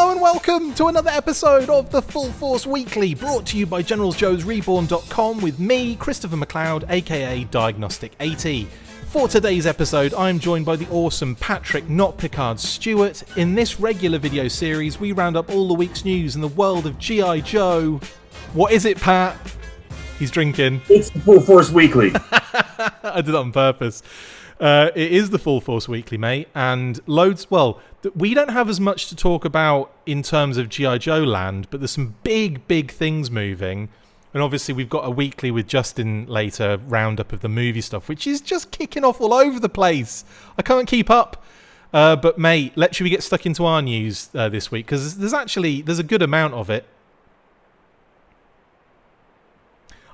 Hello and welcome to another episode of the Full Force Weekly, brought to you by GeneralsJoes with me, Christopher McLeod AKA Diagnostik80. For today's episode, I'm joined by the awesome Patrick Notpicard Stewart. In this regular video series, we round up all the week's news in the world of G.I. Joe. What is it, Pat? He's drinking. It's the Full Force Weekly. I did that on purpose. It is the Full Force Weekly, mate, and we don't have as much to talk about in terms of G.I. Joe land, but there's some big things moving, and obviously we've got a weekly with Justin later, roundup of the movie stuff, which is just kicking off all over the place. I can't keep up, but mate, should we get stuck into our news this week, because there's a good amount of it.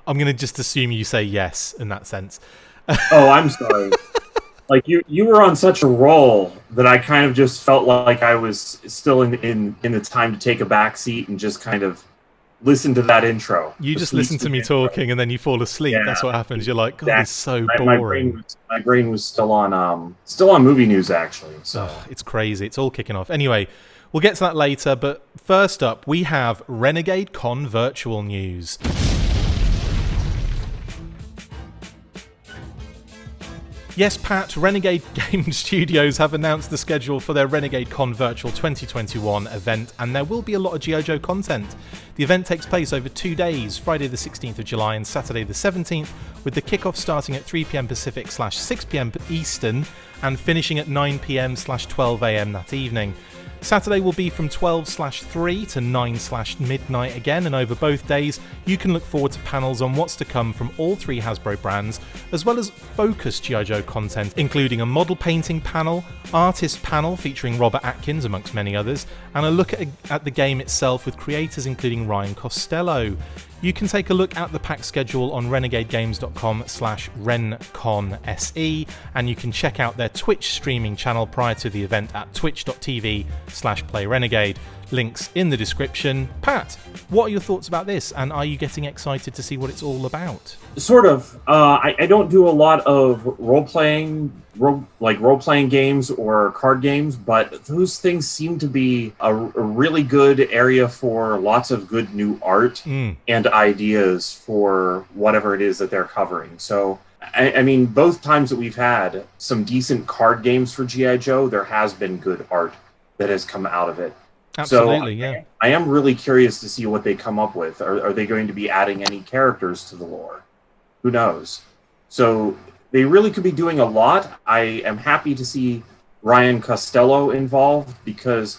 I'm going to just assume you say yes in that sense. Oh, I'm sorry. Like you were on such a roll that I kind of just felt like I was still in the time to take a back seat and just kind of listen to that intro. You just listen to me talking and then you fall asleep. Yeah, that's what happens. You're like, God, it's so boring. My brain was still on movie news actually. So it's crazy. It's all kicking off. Anyway, we'll get to that later. But first up, we have Renegade Con virtual news. Yes, Pat, Renegade Game Studios have announced the schedule for their Renegade Con Virtual 2021 event, and there will be a lot of G.I. Joe content. The event takes place over 2 days, Friday the 16th of July and Saturday the 17th, with the kickoff starting at 3 p.m. Pacific / 6 p.m. Eastern and finishing at 9 p.m. / 12 a.m. that evening. Saturday will be from 12/3 to 9/midnight again, and over both days you can look forward to panels on what's to come from all 3 Hasbro brands, as well as focused G.I. Joe content, including a model painting panel, artist panel featuring Robert Atkins amongst many others, and a look at the game itself with creators including Ryan Costello. You can take a look at the pack schedule on renegadegames.com/renconsE, and you can check out their Twitch streaming channel prior to the event at twitch.tv/playrenegade. Links in the description. Pat, what are your thoughts about this, and are you getting excited to see what it's all about? Sort of. I don't do a lot of role-playing games or card games, but those things seem to be a really good area for lots of good new art and ideas for whatever it is that they're covering. So, I mean, both times that we've had some decent card games for G.I. Joe, there has been good art that has come out of it. Absolutely, so yeah. I am really curious to see what they come up with. Are they going to be adding any characters to the lore? Who knows? So they really could be doing a lot. I am happy to see Ryan Costello involved, because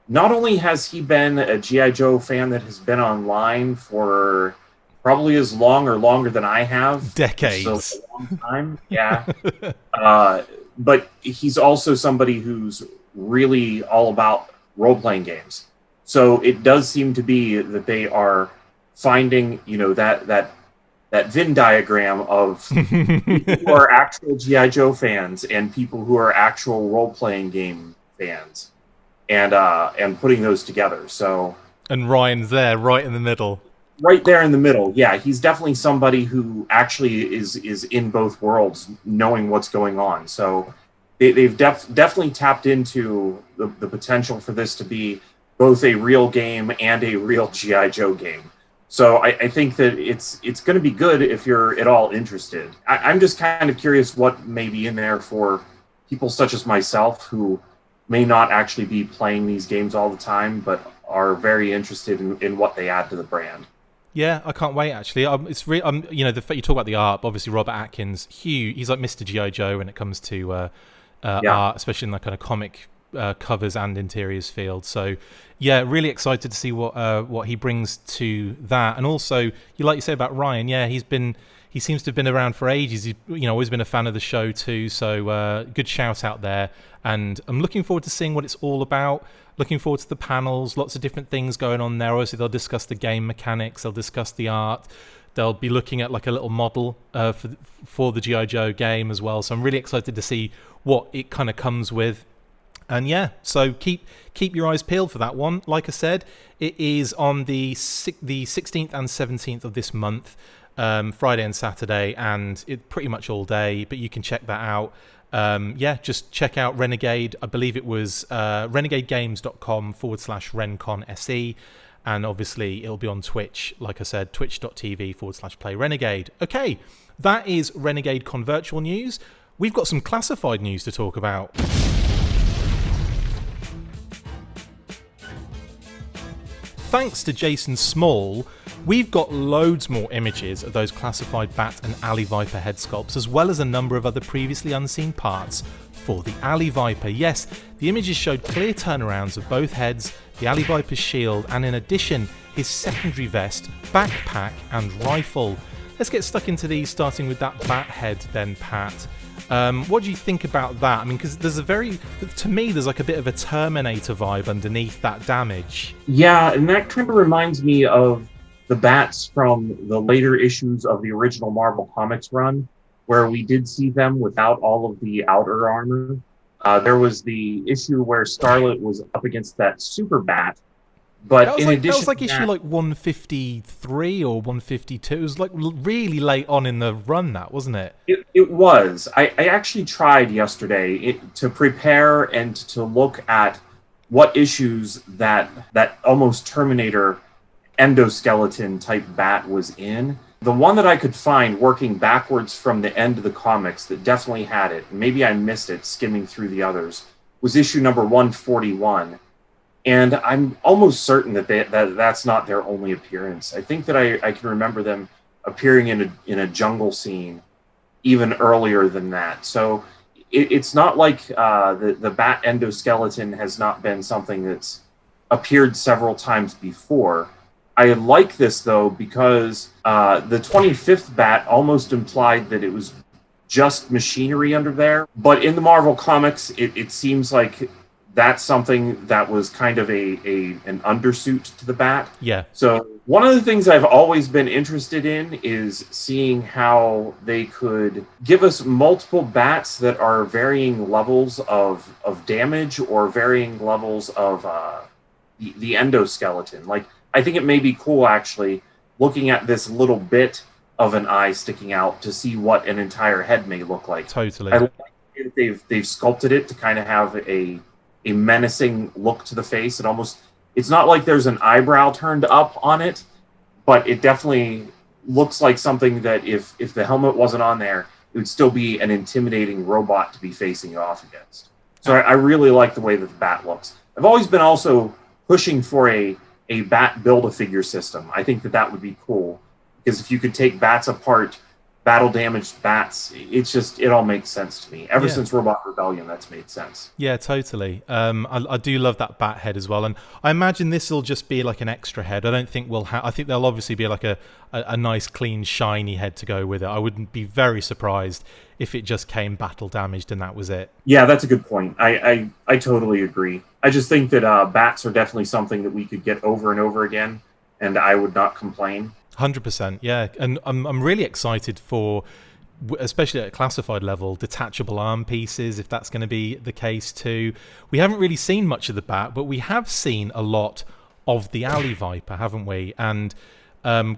not only has he been a G.I. Joe fan that has been online for probably as long or longer than I have. Decades. So a long time, yeah. But he's also somebody who's really all about role-playing games. So it does seem to be that they are finding, that Venn diagram of people who are actual G.I. Joe fans and people who are actual role-playing game fans, and putting those together. So, and Ryan's there, right in the middle. Right there in the middle, yeah. He's definitely somebody who actually is in both worlds, knowing what's going on. So they've definitely tapped into the potential for this to be both a real game and a real G.I. Joe game. So I think that it's going to be good if you're at all interested. I'm just kind of curious what may be in there for people such as myself who may not actually be playing these games all the time, but are very interested in what they add to the brand. Yeah, I can't wait, actually. It's you talk about the art, obviously Robert Atkins, huge. He's like Mr. G.I. Joe when it comes to art, especially in that kind of comic covers and interiors field. So yeah, really excited to see what he brings to that. And also, like you say about Ryan, yeah, he seems to have been around for ages. He's always been a fan of the show too. So good shout out there. And I'm looking forward to seeing what it's all about. Looking forward to the panels, lots of different things going on there. Obviously, they'll discuss the game mechanics, they'll discuss the art. They'll be looking at like a little model for the G.I. Joe game as well. So I'm really excited to see what it kind of comes with. And yeah, so keep your eyes peeled for that one. Like I said, it is on the 16th and 17th of this month, Friday and Saturday, and it pretty much all day. But you can check that out. just check out Renegade. I believe it was renegadegames.com/RenConSE. And obviously, it'll be on Twitch, like I said, twitch.tv/PlayRenegade. Okay, that is Renegade Con Virtual News. We've got some classified news to talk about. Thanks to Jason Small, we've got loads more images of those classified Bat and Alley Viper head sculpts, as well as a number of other previously unseen parts for the Alley Viper. Yes, the images showed clear turnarounds of both heads, the Alley Viper's shield, and in addition, his secondary vest, backpack, and rifle. Let's get stuck into these, starting with that bat head then, Pat. What do you think about that? I mean, because there's to me, there's like a bit of a Terminator vibe underneath that damage. Yeah, and that kind of reminds me of the bats from the later issues of the original Marvel Comics run, where we did see them without all of the outer armor. There was the issue where Scarlet was up against that super bat, but that was like issue like 153 or 152. It was like really late on in the run, that wasn't it? It was. I actually tried yesterday to prepare and to look at what issues that almost Terminator endoskeleton type bat was in. The one that I could find working backwards from the end of the comics that definitely had it, maybe I missed it skimming through the others, was issue number 141. And I'm almost certain that that's not their only appearance. I think that I can remember them appearing in a jungle scene even earlier than that. So it's not like the bat endoskeleton has not been something that's appeared several times before. I like this, though, because the 25th bat almost implied that it was just machinery under there. But in the Marvel Comics, it seems like that's something that was kind of an undersuit to the bat. Yeah. So one of the things I've always been interested in is seeing how they could give us multiple bats that are varying levels of damage or varying levels of the endoskeleton. Like, I think it may be cool, actually, looking at this little bit of an eye sticking out to see what an entire head may look like. Totally. I like that they've sculpted it to kind of have a menacing look to the face. It's not like there's an eyebrow turned up on it, but it definitely looks like something that if the helmet wasn't on there, it would still be an intimidating robot to be facing you off against. So I really like the way that the bat looks. I've always been also pushing for a bat Build-A-Figure system. I think that would be cool, because if you could take bats apart, battle-damaged bats, it all makes sense to me. Ever since Robot Rebellion, that's made sense. Yeah, totally. I do love that bat head as well, and I imagine this will just be like an extra head. I don't think I think there'll obviously be like a nice, clean, shiny head to go with it. I wouldn't be very surprised if it just came battle damaged and that was it. Yeah, that's a good point. I totally agree. I just think that bats are definitely something that we could get over and over again, and I would not complain. 100%, yeah. And I'm really excited for, especially at a classified level, detachable arm pieces, if that's going to be the case too. We haven't really seen much of the bat, but we have seen a lot of the Alley Viper, haven't we? And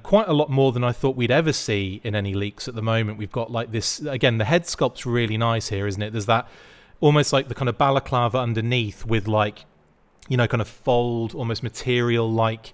quite a lot more than I thought we'd ever see in any leaks at the moment. We've got like this, again, the head sculpt's really nice here, isn't it? There's that almost like the kind of balaclava underneath with like, kind of fold, almost material-like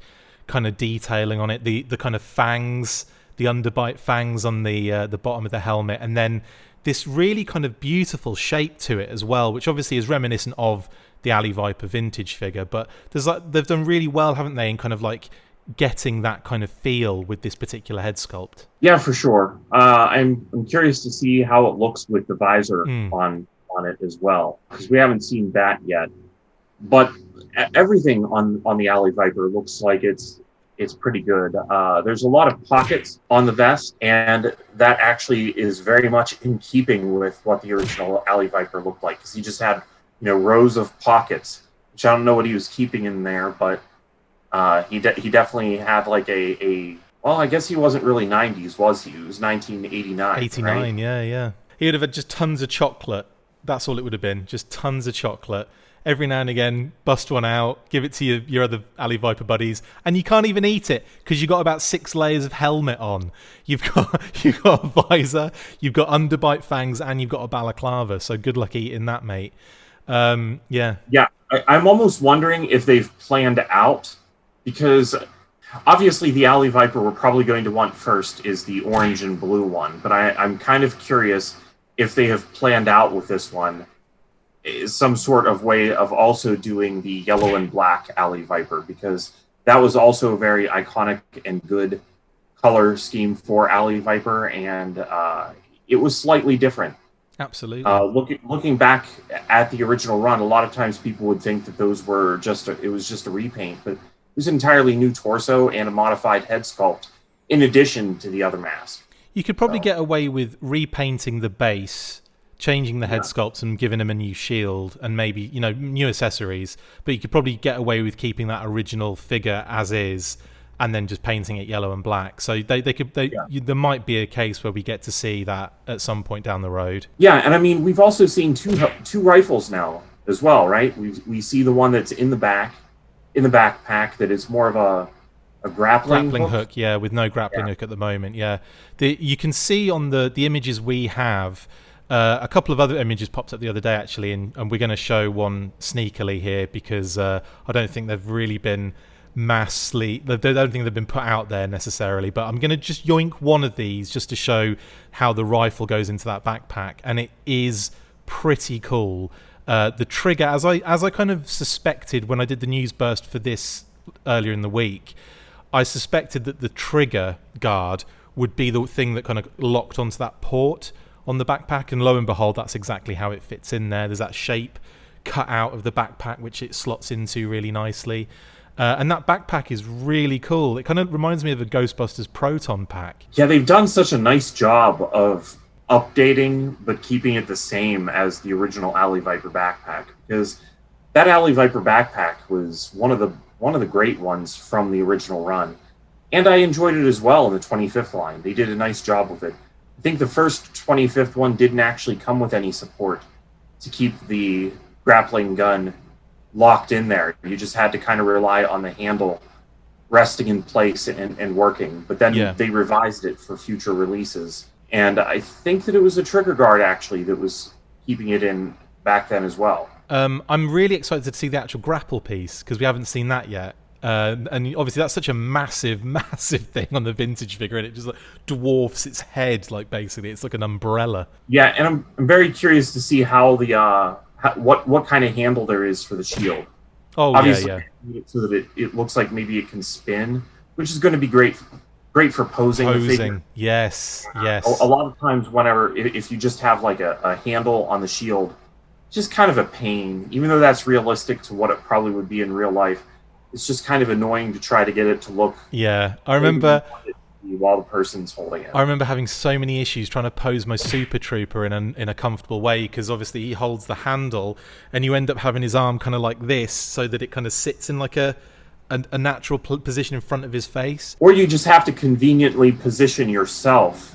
kind of detailing on it, the kind of fangs, the underbite fangs on the bottom of the helmet, and then this really kind of beautiful shape to it as well, which obviously is reminiscent of the Alley Viper vintage figure. But they've done really well, haven't they, in kind of like getting that kind of feel with this particular head sculpt. Yeah, for sure. I'm curious to see how it looks with the visor on it as well, because we haven't seen that yet. But everything on the Alley Viper looks like it's pretty good. There's a lot of pockets on the vest, and that actually is very much in keeping with what the original Alley Viper looked like, because he just had rows of pockets, which I don't know what he was keeping in there, but he definitely had like well, I guess he wasn't really 90s, was he? It was 1989. 89, right? yeah. He would have had just tons of chocolate. That's all it would have been, just tons of chocolate. every now and again, bust one out, give it to your other Alley Viper buddies, and you can't even eat it because you've got about 6 layers of helmet on. You've got a visor, you've got underbite fangs, and you've got a balaclava. So good luck eating that, mate. Yeah. I'm almost wondering if they've planned out, because obviously the Alley Viper we're probably going to want first is the orange and blue one, but I'm kind of curious if they have planned out with this one some sort of way of also doing the yellow and black Alley Viper, because that was also a very iconic and good color scheme for Alley Viper, and it was slightly different. Absolutely. Looking back at the original run, a lot of times people would think that those were it was just a repaint, but it was an entirely new torso and a modified head sculpt in addition to the other mask. You could probably get away with repainting the base, changing the head sculpts and giving him a new shield and maybe, new accessories, but you could probably get away with keeping that original figure as is and then just painting it yellow and black. So there might be a case where we get to see that at some point down the road. Yeah, and I mean, we've also seen two rifles now as well, right? We see the one that's in the backpack that is more of a grappling hook, yeah, with no grappling hook at the moment. Yeah, you can see on the images we have. A couple of other images popped up the other day, actually, and we're going to show one sneakily here because I don't think they've really been I don't think they've been put out there necessarily, but I'm going to just yoink one of these just to show how the rifle goes into that backpack, and it is pretty cool. The trigger, as I kind of suspected when I did the news burst for this earlier in the week, I suspected that the trigger guard would be the thing that kind of locked onto that port on the backpack, and lo and behold, that's exactly how it fits in there. There's that shape cut out of the backpack which it slots into really nicely, and that backpack is really cool. It kind of reminds me of a Ghostbusters Proton pack. Yeah, they've done such a nice job of updating but keeping it the same as the original Alley Viper backpack, because that Alley Viper backpack was one of the great ones from the original run, and I enjoyed it as well in the 25th line. They did a nice job with it. I think the first 25th one didn't actually come with any support to keep the grappling gun locked in there. You just had to kind of rely on the handle resting in place and working. But then they revised it for future releases. And I think that it was a trigger guard, actually, that was keeping it in back then as well. I'm really excited to see the actual grapple piece, because we haven't seen that yet. And obviously that's such a massive thing on the vintage figure, and it just like dwarfs its head, like basically it's like an umbrella. Yeah, and I'm very curious to see how the what kind of handle there is for the shield. Oh, obviously, yeah. So that it looks like maybe it can spin, which is going to be great for posing. The figure. Yes. A lot of times, if you just have like a handle on the shield, it's just kind of a pain, even though that's realistic to what it probably would be in real life. It's just kind of annoying to try to get it to look. Yeah, I remember while the person's holding it. I remember having so many issues trying to pose my Super Trooper in a comfortable way, because obviously he holds the handle, and you end up having his arm kind of like this, so that it kind of sits in like a natural position in front of his face. Or you just have to conveniently position yourself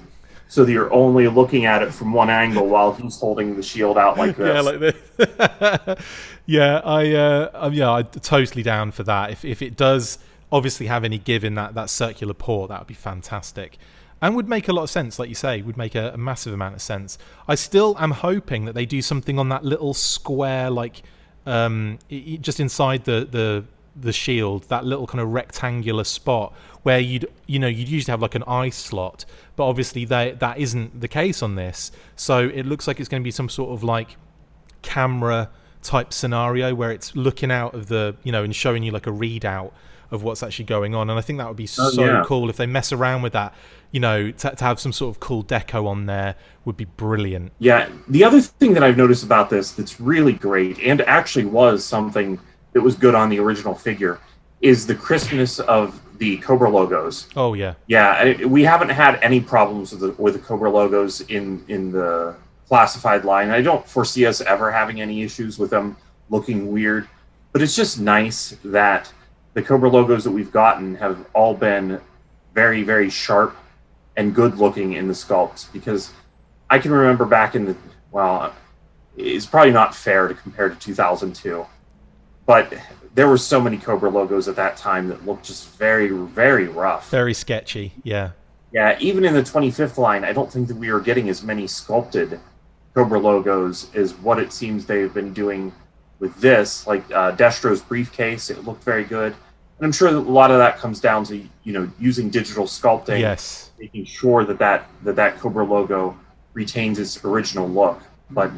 so that you're only looking at it from one angle while he's holding the shield out like this. Yeah, like this. Yeah, I'm totally down for that. If it does obviously have any give in that circular port, that would be fantastic. And would make a lot of sense, like you say, would make a massive amount of sense. I still am hoping that they do something on that little square, like just inside the shield, that little kind of rectangular spot where you'd usually have like an eye slot, but obviously that isn't the case on this. So it looks like it's going to be some sort of like camera type scenario where it's looking out of the, and showing you like a readout of what's actually going on. And I think that would be so cool if they mess around with that. To have some sort of cool deco on there would be brilliant. Yeah, the other thing that I've noticed about this that's really great, and actually was something that was good on the original figure, is the crispness of the Cobra logos. Oh yeah. Yeah, we haven't had any problems with the Cobra logos in the classified line. I don't foresee us ever having any issues with them looking weird, but it's just nice that the Cobra logos that we've gotten have all been very, very sharp and good looking in the sculpts, because I can remember back in it's probably not fair to compare to 2002. but there were so many Cobra logos at that time that looked just very, very rough. Very sketchy, yeah. Yeah, even in the 25th line, I don't think that we were getting as many sculpted Cobra logos as what it seems they've been doing with this. Like Destro's briefcase, it looked very good. And I'm sure that a lot of that comes down to, using digital sculpting, yes, making sure that Cobra logo retains its original look. But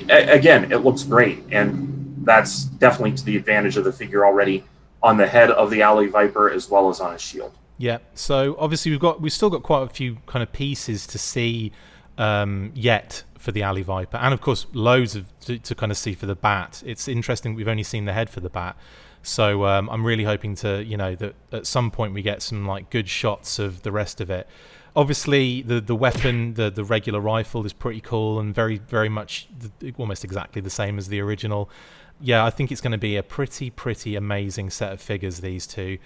again, it looks great, and that's definitely to the advantage of the figure already on the head of the Alley Viper as well as on his shield. Yeah, so obviously we've still got quite a few kind of pieces to see yet for the Alley Viper, and of course loads to kind of see for the Bat. It's interesting we've only seen the head for the Bat, so I'm really hoping to that at some point we get some like good shots of the rest of it. Obviously the weapon, the regular rifle, is pretty cool and very, very much almost exactly the same as the original. Yeah, I think it's going to be a pretty amazing set of figures, these two.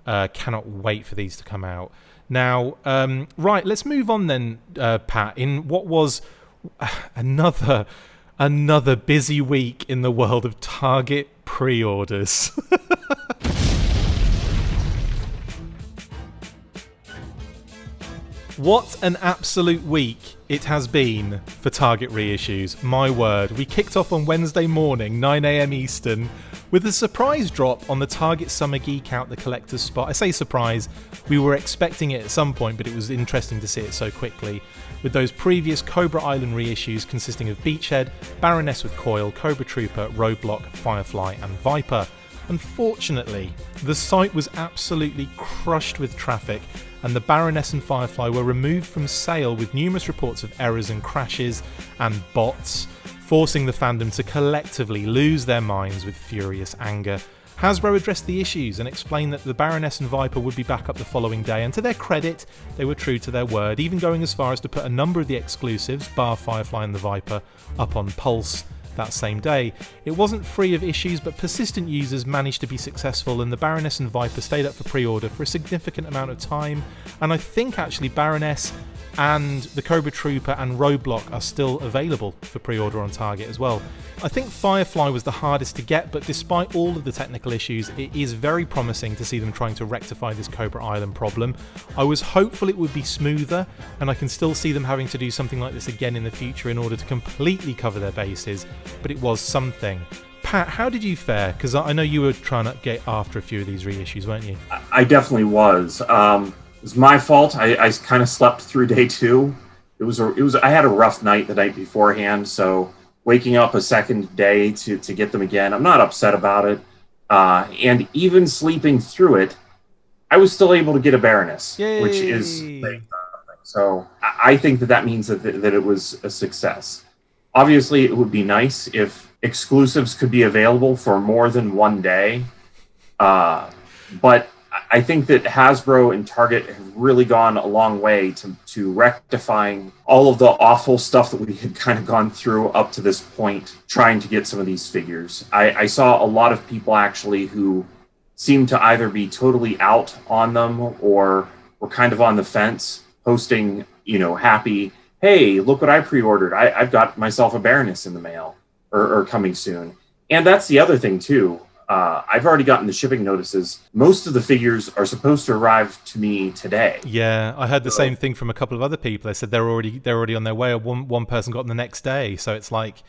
Cannot wait for these to come out. Now, right, let's move on then, Pat, in what was another busy week in the world of Target pre-orders. What an absolute week it has been for Target reissues. My word. We kicked off on Wednesday morning, 9 AM Eastern, with a surprise drop on the Target Summer Geek Out the Collector's Spot. I say surprise, we were expecting it at some point, but it was interesting to see it so quickly. With those previous Cobra Island reissues consisting of Beachhead, Baroness with Coil, Cobra Trooper, Roadblock, Firefly and Viper. Unfortunately, the site was absolutely crushed with traffic, and the Baroness and Firefly were removed from sale with numerous reports of errors and crashes and bots, forcing the fandom to collectively lose their minds with furious anger. Hasbro addressed the issues and explained that the Baroness and Viper would be back up the following day, and to their credit, they were true to their word, even going as far as to put a number of the exclusives, bar Firefly and the Viper, up on Pulse that same day. It wasn't free of issues, but persistent users managed to be successful, and the Baroness and Viper stayed up for pre-order for a significant amount of time, and I think actually Baroness and the Cobra Trooper and Roadblock are still available for pre-order on Target as well. I think Firefly was the hardest to get, but despite all of the technical issues, it is very promising to see them trying to rectify this Cobra Island problem. I was hopeful it would be smoother, and I can still see them having to do something like this again in the future in order to completely cover their bases, but it was something. Pat, how did you fare? Because I know you were trying to get after a few of these reissues, weren't you? I definitely was. It was my fault. I kind of slept through day two. I had a rough night the night beforehand, so waking up a second day to get them again, I'm not upset about it. And even sleeping through it, I was still able to get a Baroness, Yay! Which is something. So I think that means that it was a success. Obviously, it would be nice if exclusives could be available for more than one day, but I think that Hasbro and Target have really gone a long way to rectifying all of the awful stuff that we had kind of gone through up to this point, trying to get some of these figures. I saw a lot of people actually who seemed to either be totally out on them or were kind of on the fence, posting, happy, hey, look what I pre-ordered. I've got myself a Baroness in the mail or coming soon. And that's the other thing too. I've already gotten the shipping notices. Most of the figures are supposed to arrive to me today. Yeah, I heard the same thing from a couple of other people. They said they're already on their way, or one person got them the next day. So it's like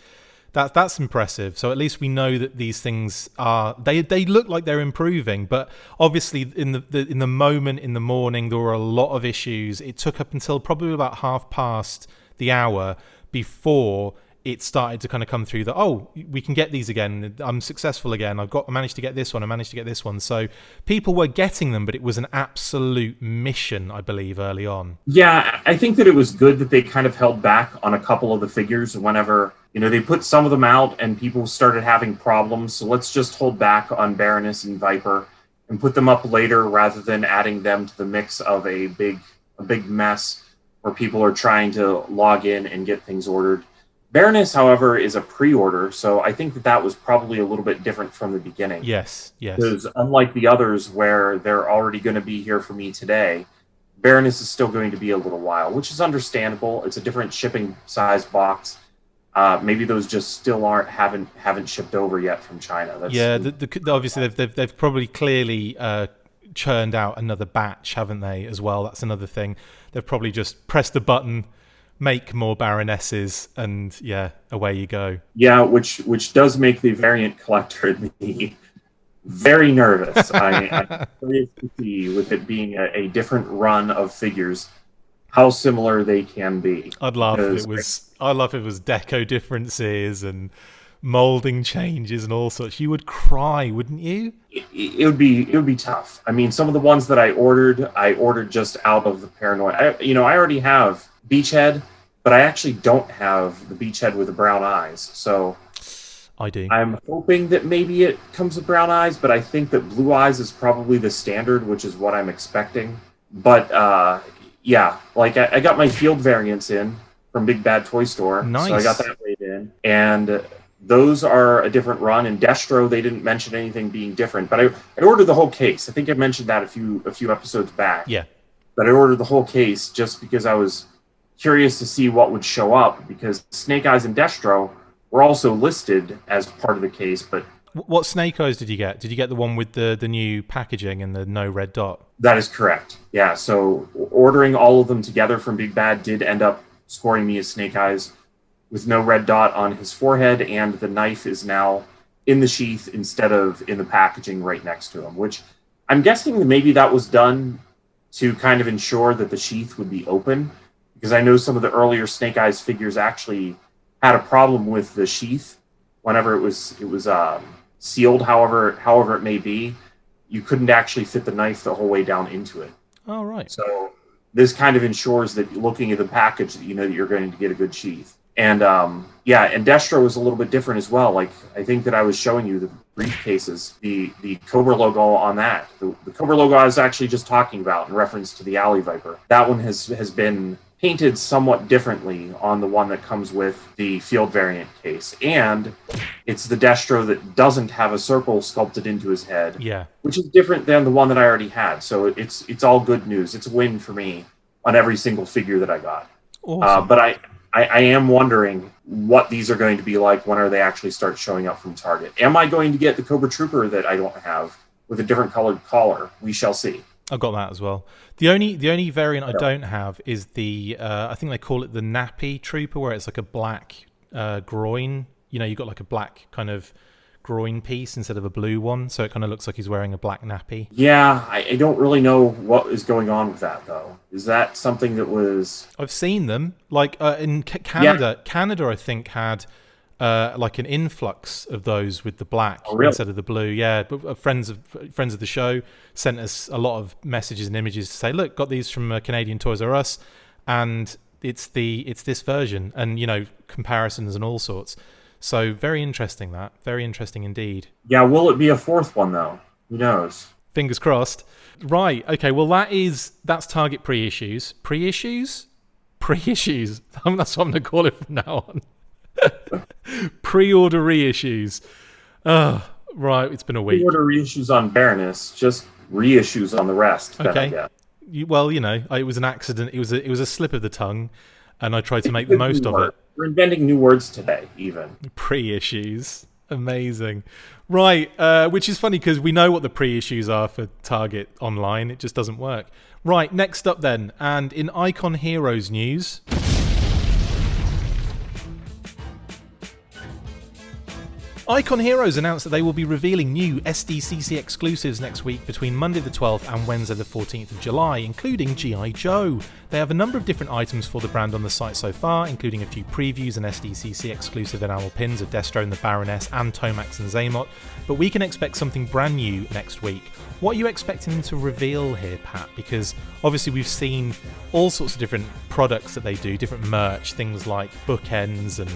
that's impressive. So at least we know that these things they look like they're improving. But obviously in the moment in the morning there were a lot of issues. It took up until probably about 1/2 the hour before it started to kind of come through that, oh, we can get these again. I'm successful again. I managed to get this one. I managed to get this one. So people were getting them, but it was an absolute mission, I believe, early on. Yeah, I think that it was good that they kind of held back on a couple of the figures whenever, they put some of them out and people started having problems. So let's just hold back on Baroness and Viper and put them up later rather than adding them to the mix of a big mess where people are trying to log in and get things ordered. Baroness, however, is a pre-order, so I think that was probably a little bit different from the beginning. Yes. Because unlike the others where they're already going to be here for me today, Baroness is still going to be a little while, which is understandable. It's a different shipping size box. maybe those just still haven't shipped over yet from China. Obviously they've probably clearly churned out another batch, haven't they? As well, that's another thing. They've probably just pressed the button, make more Baronesses, and away you go. Yeah, which does make the variant collector in the very nervous. I'm curious to see, with it being a different run of figures, how similar they can be. I'd love if it was deco differences and molding changes and all sorts. You would cry, wouldn't you? It would be tough. I mean, some of the ones that I ordered just out of the paranoia. I already have Beachhead, but I actually don't have the Beachhead with the brown eyes. So I do. I'm hoping that maybe it comes with brown eyes, but I think that blue eyes is probably the standard, which is what I'm expecting. But I got my field variants in from Big Bad Toy Store. Nice. So I got that weighed in. And those are a different run. And Destro, they didn't mention anything being different. But I ordered the whole case. I think I mentioned that a few episodes back. Yeah. But I ordered the whole case just because I was curious to see what would show up, because Snake Eyes and Destro were also listed as part of the case. But what Snake Eyes did you get? Did you get the one with the new packaging and the no red dot? That is correct. Yeah, so ordering all of them together from Big Bad did end up scoring me as Snake Eyes with no red dot on his forehead, and the knife is now in the sheath instead of in the packaging right next to him, which I'm guessing that maybe that was done to kind of ensure that the sheath would be open, because I know some of the earlier Snake Eyes figures actually had a problem with the sheath whenever it was sealed, however it may be. You couldn't actually fit the knife the whole way down into it. Oh, right. So this kind of ensures that looking at the package that you know that you're going to get a good sheath. And and Destro was a little bit different as well. Like, I think that I was showing you the briefcases, the Cobra logo on that. The Cobra logo I was actually just talking about in reference to the Alley Viper. That one has been painted somewhat differently on the one that comes with the field variant case. And it's the Destro that doesn't have a circle sculpted into his head. Yeah. Which is different than the one that I already had. So it's all good news. It's a win for me on every single figure that I got. Awesome. But I am wondering what these are going to be like. When are they actually start showing up from Target? Am I going to get the Cobra Trooper that I don't have with a different colored collar? We shall see. I've got that as well. The only variant I don't have is the I think they call it the Nappy Trooper, where it's like a black groin. You've got like a black kind of groin piece instead of a blue one, so it kind of looks like he's wearing a black nappy. Yeah, I don't really know what is going on with that, though. Is that something that was... I've seen them. Like in Canada, Canada I think had like an influx of those with the black instead of the blue. Yeah, but friends of the show sent us a lot of messages and images to say, look, got these from Canadian Toys R Us, and it's this version, and comparisons and all sorts. So very interesting, very interesting indeed. Yeah, will it be a fourth one though? Who knows? Fingers crossed. Right. Okay. Well, that's Target pre-issues. Pre-issues. That's what I'm going to call it from now on. Pre-order reissues. Right, it's been a week. Pre-order reissues on Baroness, just reissues on the rest. Okay. It was an accident. It was a slip of the tongue, and I tried to make the most of it. We're inventing new words today, even. Pre-issues. Amazing. Right, which is funny because we know what the pre-issues are for Target online. It just doesn't work. Right, next up then, and in Icon Heroes news... Icon Heroes announced that they will be revealing new SDCC exclusives next week between Monday the 12th and Wednesday the 14th of July, including G.I. Joe. They have a number of different items for the brand on the site so far, including a few previews and SDCC exclusive enamel pins of Destro and the Baroness and Tomax and Zaymot, but we can expect something brand new next week. What are you expecting them to reveal here, Pat? Because obviously we've seen all sorts of different products that they do, different merch, things like bookends and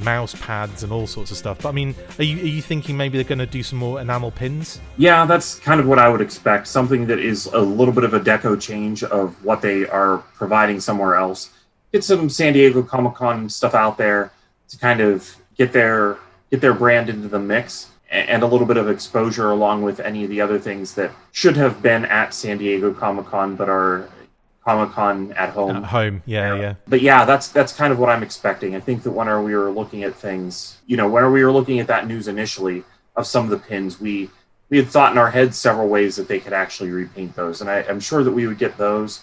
mouse pads and all sorts of stuff. But I mean, are you thinking maybe they're going to do some more enamel pins? Yeah, that's kind of what I would expect. Something that is a little bit of a deco change of what they are providing somewhere else. Get some San Diego Comic-Con stuff out there to kind of get their brand into the mix, and a little bit of exposure along with any of the other things that should have been at San Diego Comic-Con but are Comic-Con at home. At home, yeah. But yeah, that's kind of what I'm expecting. I think that when we were looking at things, when we were looking at that news initially of some of the pins, we had thought in our heads several ways that they could actually repaint those, and I'm sure that we would get those.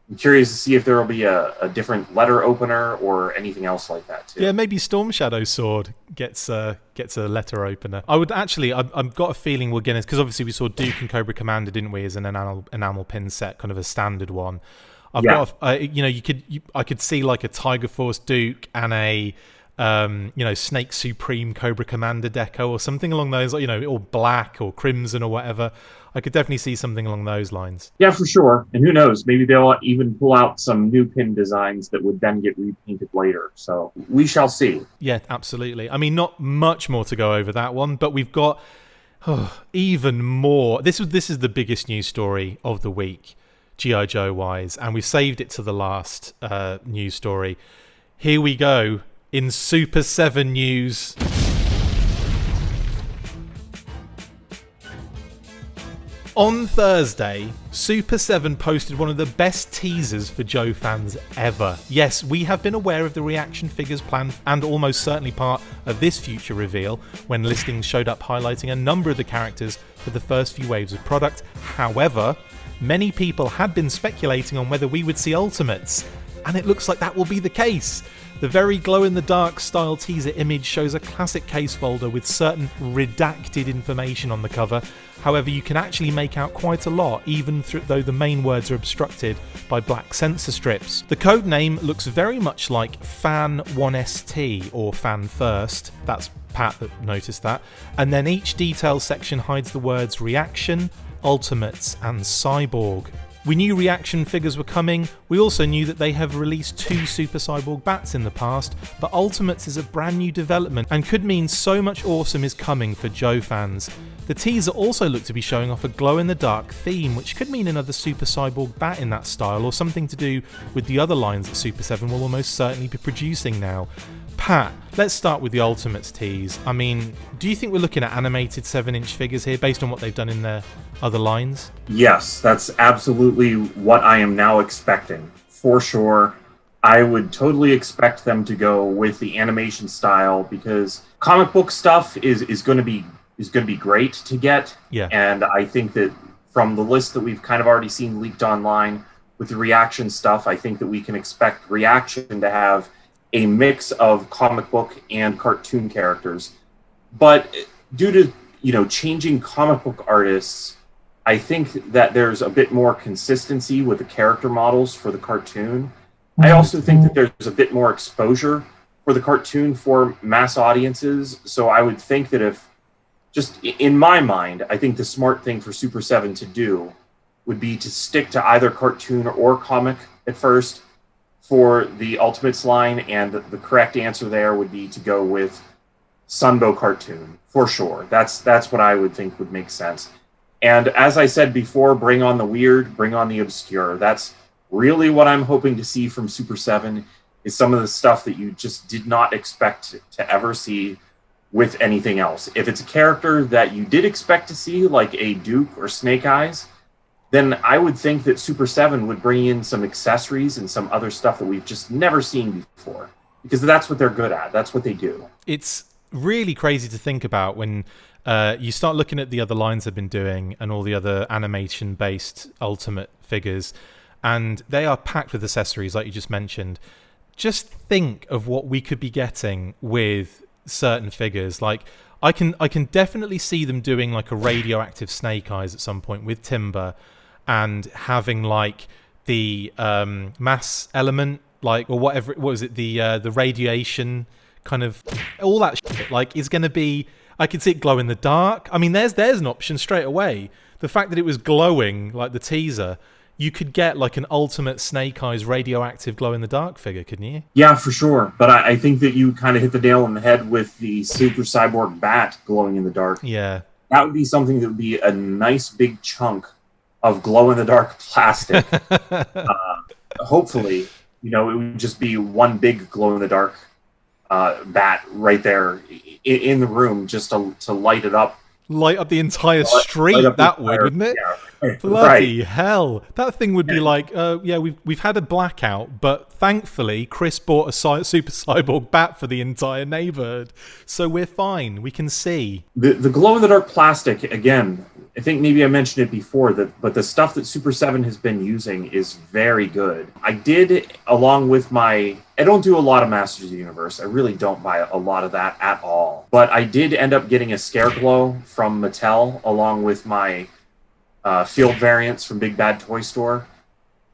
I'm curious to see if there will be a different letter opener or anything else like that too. Yeah, maybe Storm Shadow Sword gets a letter opener. I would actually, I've got a feeling we're gonna, because obviously we saw Duke and Cobra Commander, didn't we, as an enamel pin set, kind of a standard one. I could see like a Tiger Force Duke and a Snake Supreme Cobra Commander deco or something along those, or black or crimson or whatever. I could definitely see something along those lines. Yeah, for sure. And who knows? Maybe they'll even pull out some new pin designs that would then get repainted later. So we shall see. Yeah, absolutely. I mean, not much more to go over that one, but we've got even more. This is the biggest news story of the week, G.I. Joe wise, and we've saved it to the last news story. Here we go in Super 7 news. On Thursday, Super 7 posted one of the best teasers for Joe fans ever. Yes, we have been aware of the reaction figures planned and almost certainly part of this future reveal when listings showed up highlighting a number of the characters for the first few waves of product. However, many people had been speculating on whether we would see Ultimates, and it looks like that will be the case. The very glow-in-the-dark style teaser image shows a classic case folder with certain redacted information on the cover. However, you can actually make out quite a lot, even though the main words are obstructed by black censor strips. The code name looks very much like Fan1ST or Fan First. That's Pat that noticed that. And then each detail section hides the words Reaction, Ultimates, and Cyborg. We knew reaction figures were coming. We also knew that they have released 2 Super Cyborg bats in the past, but Ultimates is a brand new development and could mean so much awesome is coming for Joe fans. The teaser also looked to be showing off a glow-in-the-dark theme, which could mean another Super Cyborg bat in that style, or something to do with the other lines that Super 7 will almost certainly be producing now. Pat, let's start with the Ultimates tease. I mean, do you think we're looking at animated 7-inch figures here based on what they've done in their other lines? Yes, that's absolutely what I am now expecting, for sure. I would totally expect them to go with the animation style because comic book stuff is going to be great to get. Yeah. And I think that from the list that we've kind of already seen leaked online with the reaction stuff, I think that we can expect reaction to have a mix of comic book and cartoon characters. But due to, changing comic book artists, I think that there's a bit more consistency with the character models for the cartoon. I also think that there's a bit more exposure for the cartoon for mass audiences. So I would think that if, just in my mind, I think the smart thing for Super 7 to do would be to stick to either cartoon or comic at first for the Ultimates line, and the correct answer there would be to go with Sunbow cartoon, for sure. That's what I would think would make sense. And as I said before, bring on the weird, bring on the obscure. That's really what I'm hoping to see from Super 7, is some of the stuff that you just did not expect to ever see with anything else. If it's a character that you did expect to see, like a Duke or Snake Eyes, then I would think that Super 7 would bring in some accessories and some other stuff that we've just never seen before, because that's what they're good at. That's what they do. It's really crazy to think about when you start looking at the other lines they've been doing and all the other animation-based Ultimate figures, and they are packed with accessories, like you just mentioned. Just think of what we could be getting with certain figures. Like, I can definitely see them doing like a radioactive Snake Eyes at some point with Timber, and having like the mass element, like, or whatever, what was it, the radiation kind of, all that shit, like, is going to be, I could see it glow in the dark. I mean, there's an option straight away. The fact that it was glowing, like the teaser, you could get like an Ultimate Snake Eyes radioactive glow in the dark figure, couldn't you? Yeah, for sure. But I think that you kind of hit the nail on the head with the Super Cyborg bat glowing in the dark. Yeah. That would be something that would be a nice big chunk of glow-in-the-dark plastic. Hopefully, it would just be one big glow-in-the-dark bat right there in the room just to light it up Light up the entire street, light up the that entire, would, wouldn't it? Yeah, Bloody right. hell. That thing would be like, yeah, we've had a blackout, but thankfully Chris bought a super cyborg bat for the entire neighborhood. So we're fine. We can see. The glow-in-the-dark plastic, again, I think maybe I mentioned it before, but the stuff that Super 7 has been using is very good. I did, along with I don't do a lot of Masters of the Universe. I really don't buy a lot of that at all. But I did end up getting a Scare Glow from Mattel, along with my field variants from Big Bad Toy Store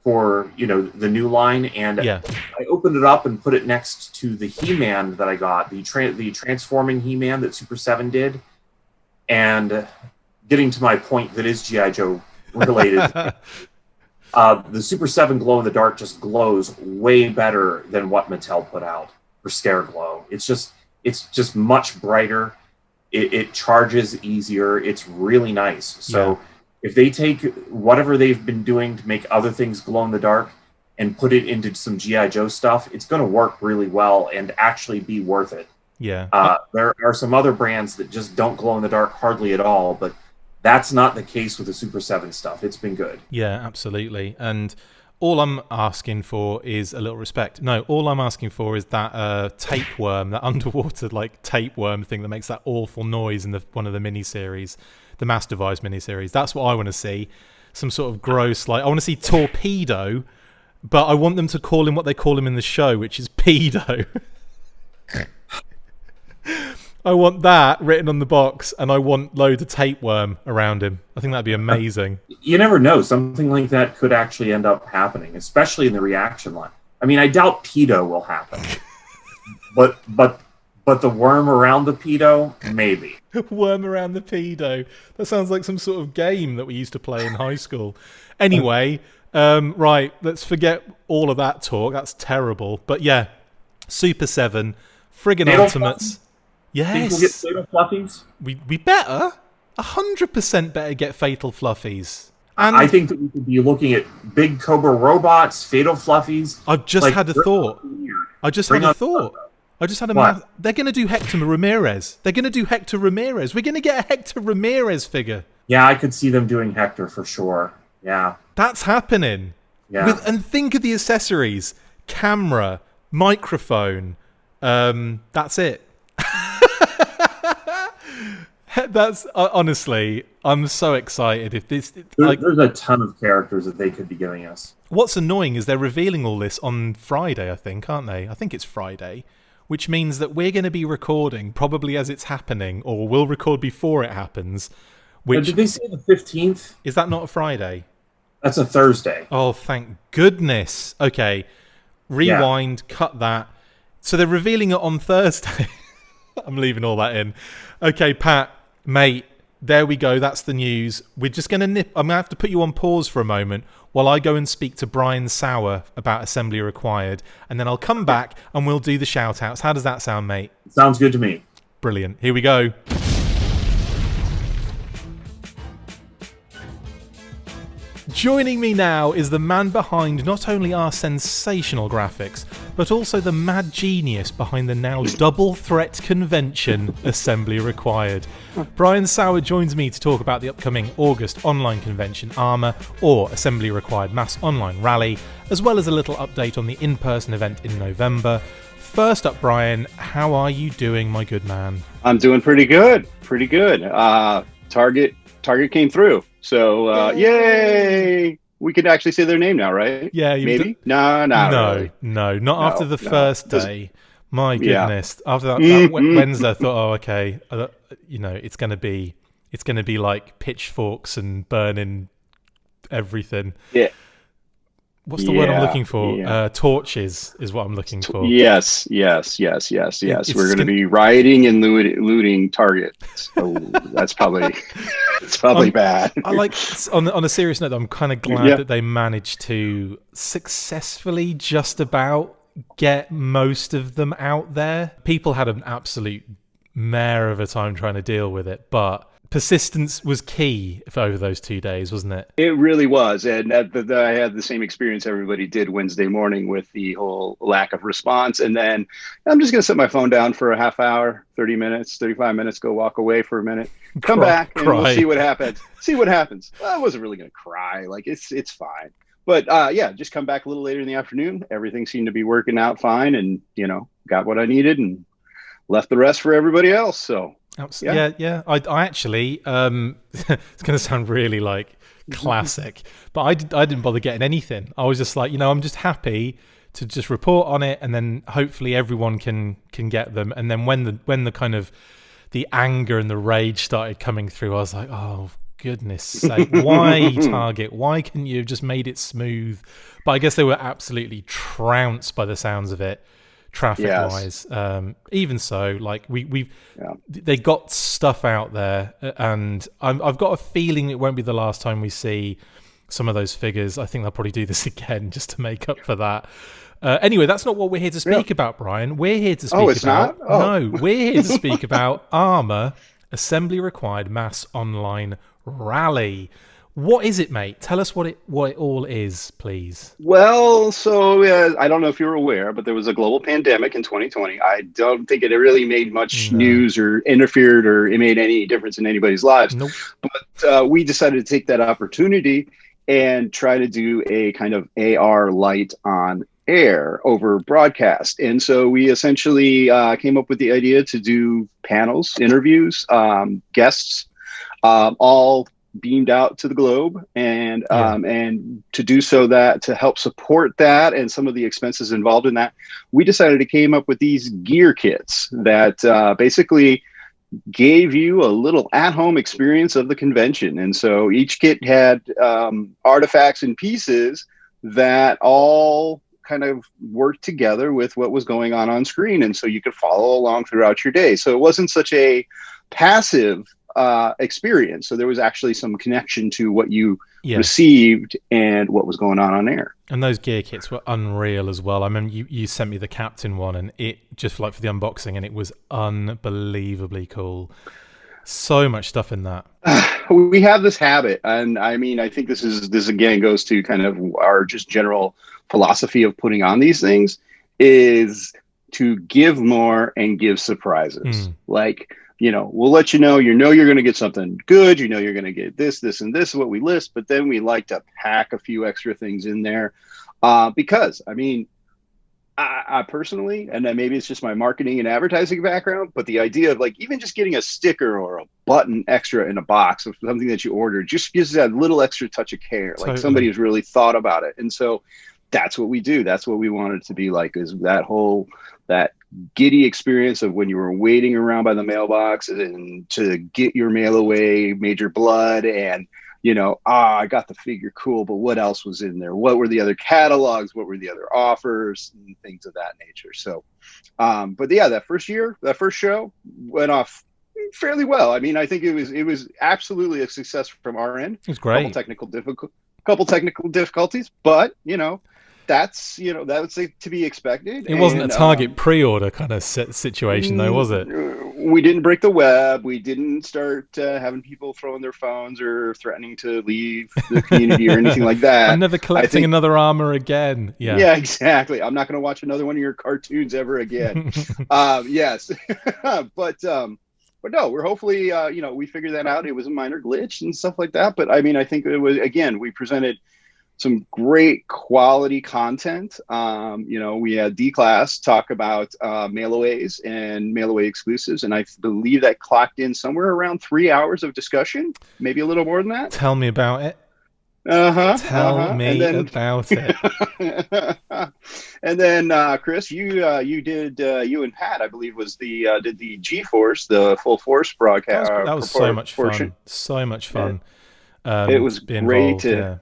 for, the new line. And Yeah. I opened it up and put it next to the He-Man that I got, the transforming He-Man that Super 7 did. And getting to my point that is G.I. Joe related, the Super 7 glow-in-the-dark just glows way better than what Mattel put out for Scare Glow. It's just much brighter. It charges easier. It's really nice. So if they take whatever they've been doing to make other things glow in the dark and put it into some G.I. Joe stuff, it's going to work really well and actually be worth it. Yeah. There are some other brands that just don't glow in the dark hardly at all, but that's not the case with the Super 7 stuff. It's been good. Yeah, absolutely. And all I'm asking for is a little respect. No, all I'm asking for is that tapeworm, that underwater tapeworm thing that makes that awful noise in one of the miniseries, the Mass Device miniseries. That's what I want to see. Some sort of gross, I want to see Torpedo, but I want them to call him what they call him in the show, which is Pedo. I want that written on the box, and I want loads of tapeworm around him. I think that'd be amazing. You never know. Something like that could actually end up happening, especially in the reaction line. I mean, I doubt pedo will happen, but the worm around the pedo, maybe. Worm around the pedo. That sounds like some sort of game that we used to play in high school. Anyway, right, let's forget all of that talk. That's terrible. But yeah, Super 7, friggin' Fatal Ultimates. Fluffies? Yes. Think we'll get Fatal Fluffies? We better. 100% better get Fatal Fluffies. And I think that we could be looking at Big Cobra robots, Fatal Fluffies. I've just had a thought. They're going to do Hector Ramirez. They're going to do Hector Ramirez. We're going to get a Hector Ramirez figure. Yeah, I could see them doing Hector for sure. Yeah. That's happening. Yeah. And think of the accessories. Camera, microphone. That's it. That's honestly, I'm so excited. If this, there's a ton of characters that they could be giving us. What's annoying is they're revealing all this on Friday, I think, aren't they? I think it's Friday, which means that we're going to be recording probably as it's happening, or we'll record before it happens. Which did they say the 15th? Is that not a Friday? That's a Thursday. Oh, thank goodness. Okay, rewind, cut that. So they're revealing it on Thursday. I'm leaving all that in. Okay, Pat, mate, there we go. That's the news. We're just going to I'm going to have to put you on pause for a moment while I go and speak to Brian Sauer about Assembly Required, and then I'll come back and we'll do the shout-outs. How does that sound, mate? Sounds good to me. Brilliant. Here we go. Joining me now is the man behind not only our sensational graphics, but also the mad genius behind the now double threat convention, Assembly Required. Brian Sauer joins me to talk about the upcoming August online convention Armour, or Assembly Required Mass Online Rally, as well as a little update on the in-person event in November. First up, Brian, how are you doing, my good man? I'm doing pretty good. Target came through. So, yay! We could actually say their name now, right? Yeah, maybe. No, really. Not after the first day. My goodness! After that Wednesday, I thought, oh, okay, it's going to be like pitchforks and burning everything. Yeah. What's the word I'm looking for? Yeah. Torches is what I'm looking for. Yes. We're going to be rioting and looting Target. So that's probably bad. I like on a serious note, I'm kind of glad that they managed to successfully just about get most of them out there. People had an absolute mare of a time trying to deal with it, but persistence was key for over those 2 days, wasn't it? It really was. And I had the same experience everybody did Wednesday morning with the whole lack of response. And then I'm just going to set my phone down for a half hour, 30 minutes, 35 minutes, go walk away for a minute, come back, and we'll see what happens. Well, I wasn't really going to cry. Like, it's fine. But yeah, just come back a little later in the afternoon. Everything seemed to be working out fine, and, got what I needed and left the rest for everybody else. So. Yeah. I actually, it's going to sound really like classic, but I didn't bother getting anything. I was just like, I'm just happy to just report on it, and then hopefully everyone can get them. And then when the kind of the anger and the rage started coming through, I was like, oh goodness sake, why Target? Why couldn't you have just made it smooth? But I guess they were absolutely trounced by the sounds of it. Traffic wise, even so, like they got stuff out there, and I've got a feeling it won't be the last time we see some of those figures. I think they'll probably do this again just to make up for that. Anyway, that's not what we're here to speak about, Brian. We're here to speak about. Not? Oh. No, we're here to speak about Armour Assembly Required Mass Online Rally. What is it, mate? Tell us what it all is, please. Well, so I don't know if you're aware, but there was a global pandemic in 2020. I don't think it really made much news or interfered or it made any difference in anybody's lives. Nope. But we decided to take that opportunity and try to do a kind of AR light on air over broadcast. And so we essentially came up with the idea to do panels, interviews, guests, all beamed out to the globe, and to do so that to help support that and some of the expenses involved in that, we decided to came up with these gear kits that basically gave you a little at-home experience of the convention. And so each kit had artifacts and pieces that all kind of worked together with what was going on screen, and so you could follow along throughout your day. So it wasn't such a passive experience. So there was actually some connection to what you received and what was going on air. And those gear kits were unreal as well. I mean, you sent me the Captain one, and it just like for the unboxing, and it was unbelievably cool. So much stuff in that. We have this habit, and I mean, I think this again goes to kind of our just general philosophy of putting on these things is to give more and give surprises. Like, we'll let you know you're going to get something good. You're going to get this, and this is what we list. But then we like to pack a few extra things in there because, I mean, I personally, and then maybe it's just my marketing and advertising background, but the idea of like even just getting a sticker or a button extra in a box of something that you ordered just gives that little extra touch of care. Like somebody has really thought about it. And so that's what we do. That's what we want it to be like, is that giddy experience of when you were waiting around by the mailbox and to get your mail away, Major Blood, and I got the figure, cool, but what else was in there? What were the other catalogs? What were the other offers and things of that nature? So, but yeah, that first show went off fairly well. I mean, I think it was absolutely a success from our end. It was great. Couple technical difficulties, but that's that was to be expected. It wasn't a Target pre-order kind of situation, though, was it? We didn't break the web. We didn't start having people throwing their phones or threatening to leave the community or anything like that. I'm never collecting another Armour again. Yeah, exactly. I'm not going to watch another one of your cartoons ever again. Yes, but no, we're hopefully we figured that out. It was a minor glitch and stuff like that. But I mean, I think it was, again, we presented some great quality content. We had D-Class talk about mail-aways and mail-away exclusives, and I believe that clocked in somewhere around 3 hours of discussion, maybe a little more than that. Tell me about it. Tell me about it. And then Chris, you did you and Pat, I believe, was did the G-Force, the full force broadcast. That was so much fun. So much fun. It was great to.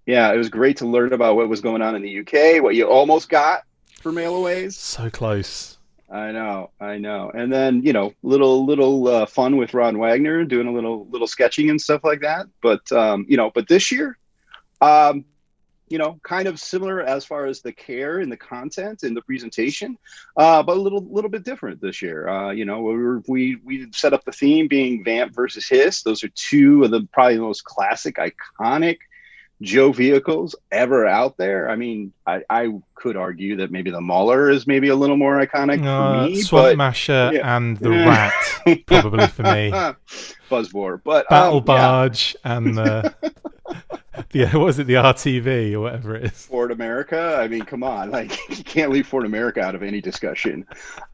Yeah, it was great to learn about what was going on in the UK, what you almost got for mail-aways. So close. I know. And then, little fun with Ron Wagner, doing a little sketching and stuff like that. But, but this year, kind of similar as far as the care and the content and the presentation, but a little bit different this year. We set up the theme being Vamp versus Hiss. Those are two of the probably the most classic, iconic Joe vehicles ever out there. I mean, I could argue that maybe the Mauler is maybe a little more iconic for me. Swamp Masher and the Rat, probably for me. Buzzbore, but Battle Barge and the what was it, the RTV or whatever it is? Ford America. I mean, come on, like you can't leave Ford America out of any discussion.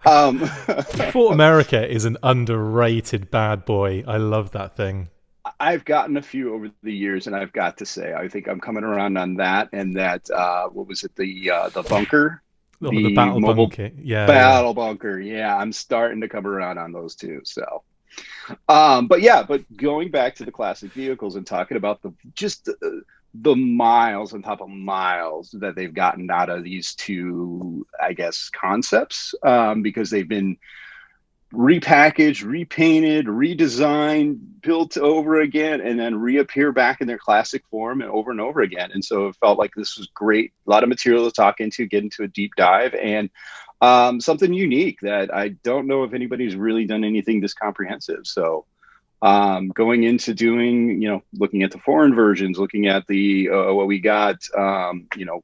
Ford America is an underrated bad boy. I love that thing. I've gotten a few over the years, and I've got to say, I think I'm coming around on that. And that, what was it? The bunker, the battle bunker, battle bunker. Yeah, I'm starting to come around on those two. So, but going back to the classic vehicles and talking about the miles on top of miles that they've gotten out of these two, I guess, concepts, because they've been repackaged, repainted, redesigned, built over again, and then reappear back in their classic form and over again. And so it felt like this was great. A lot of material to talk into, get into a deep dive, and something unique that I don't know if anybody's really done anything this comprehensive. So going into doing, looking at the foreign versions, looking at the what we got,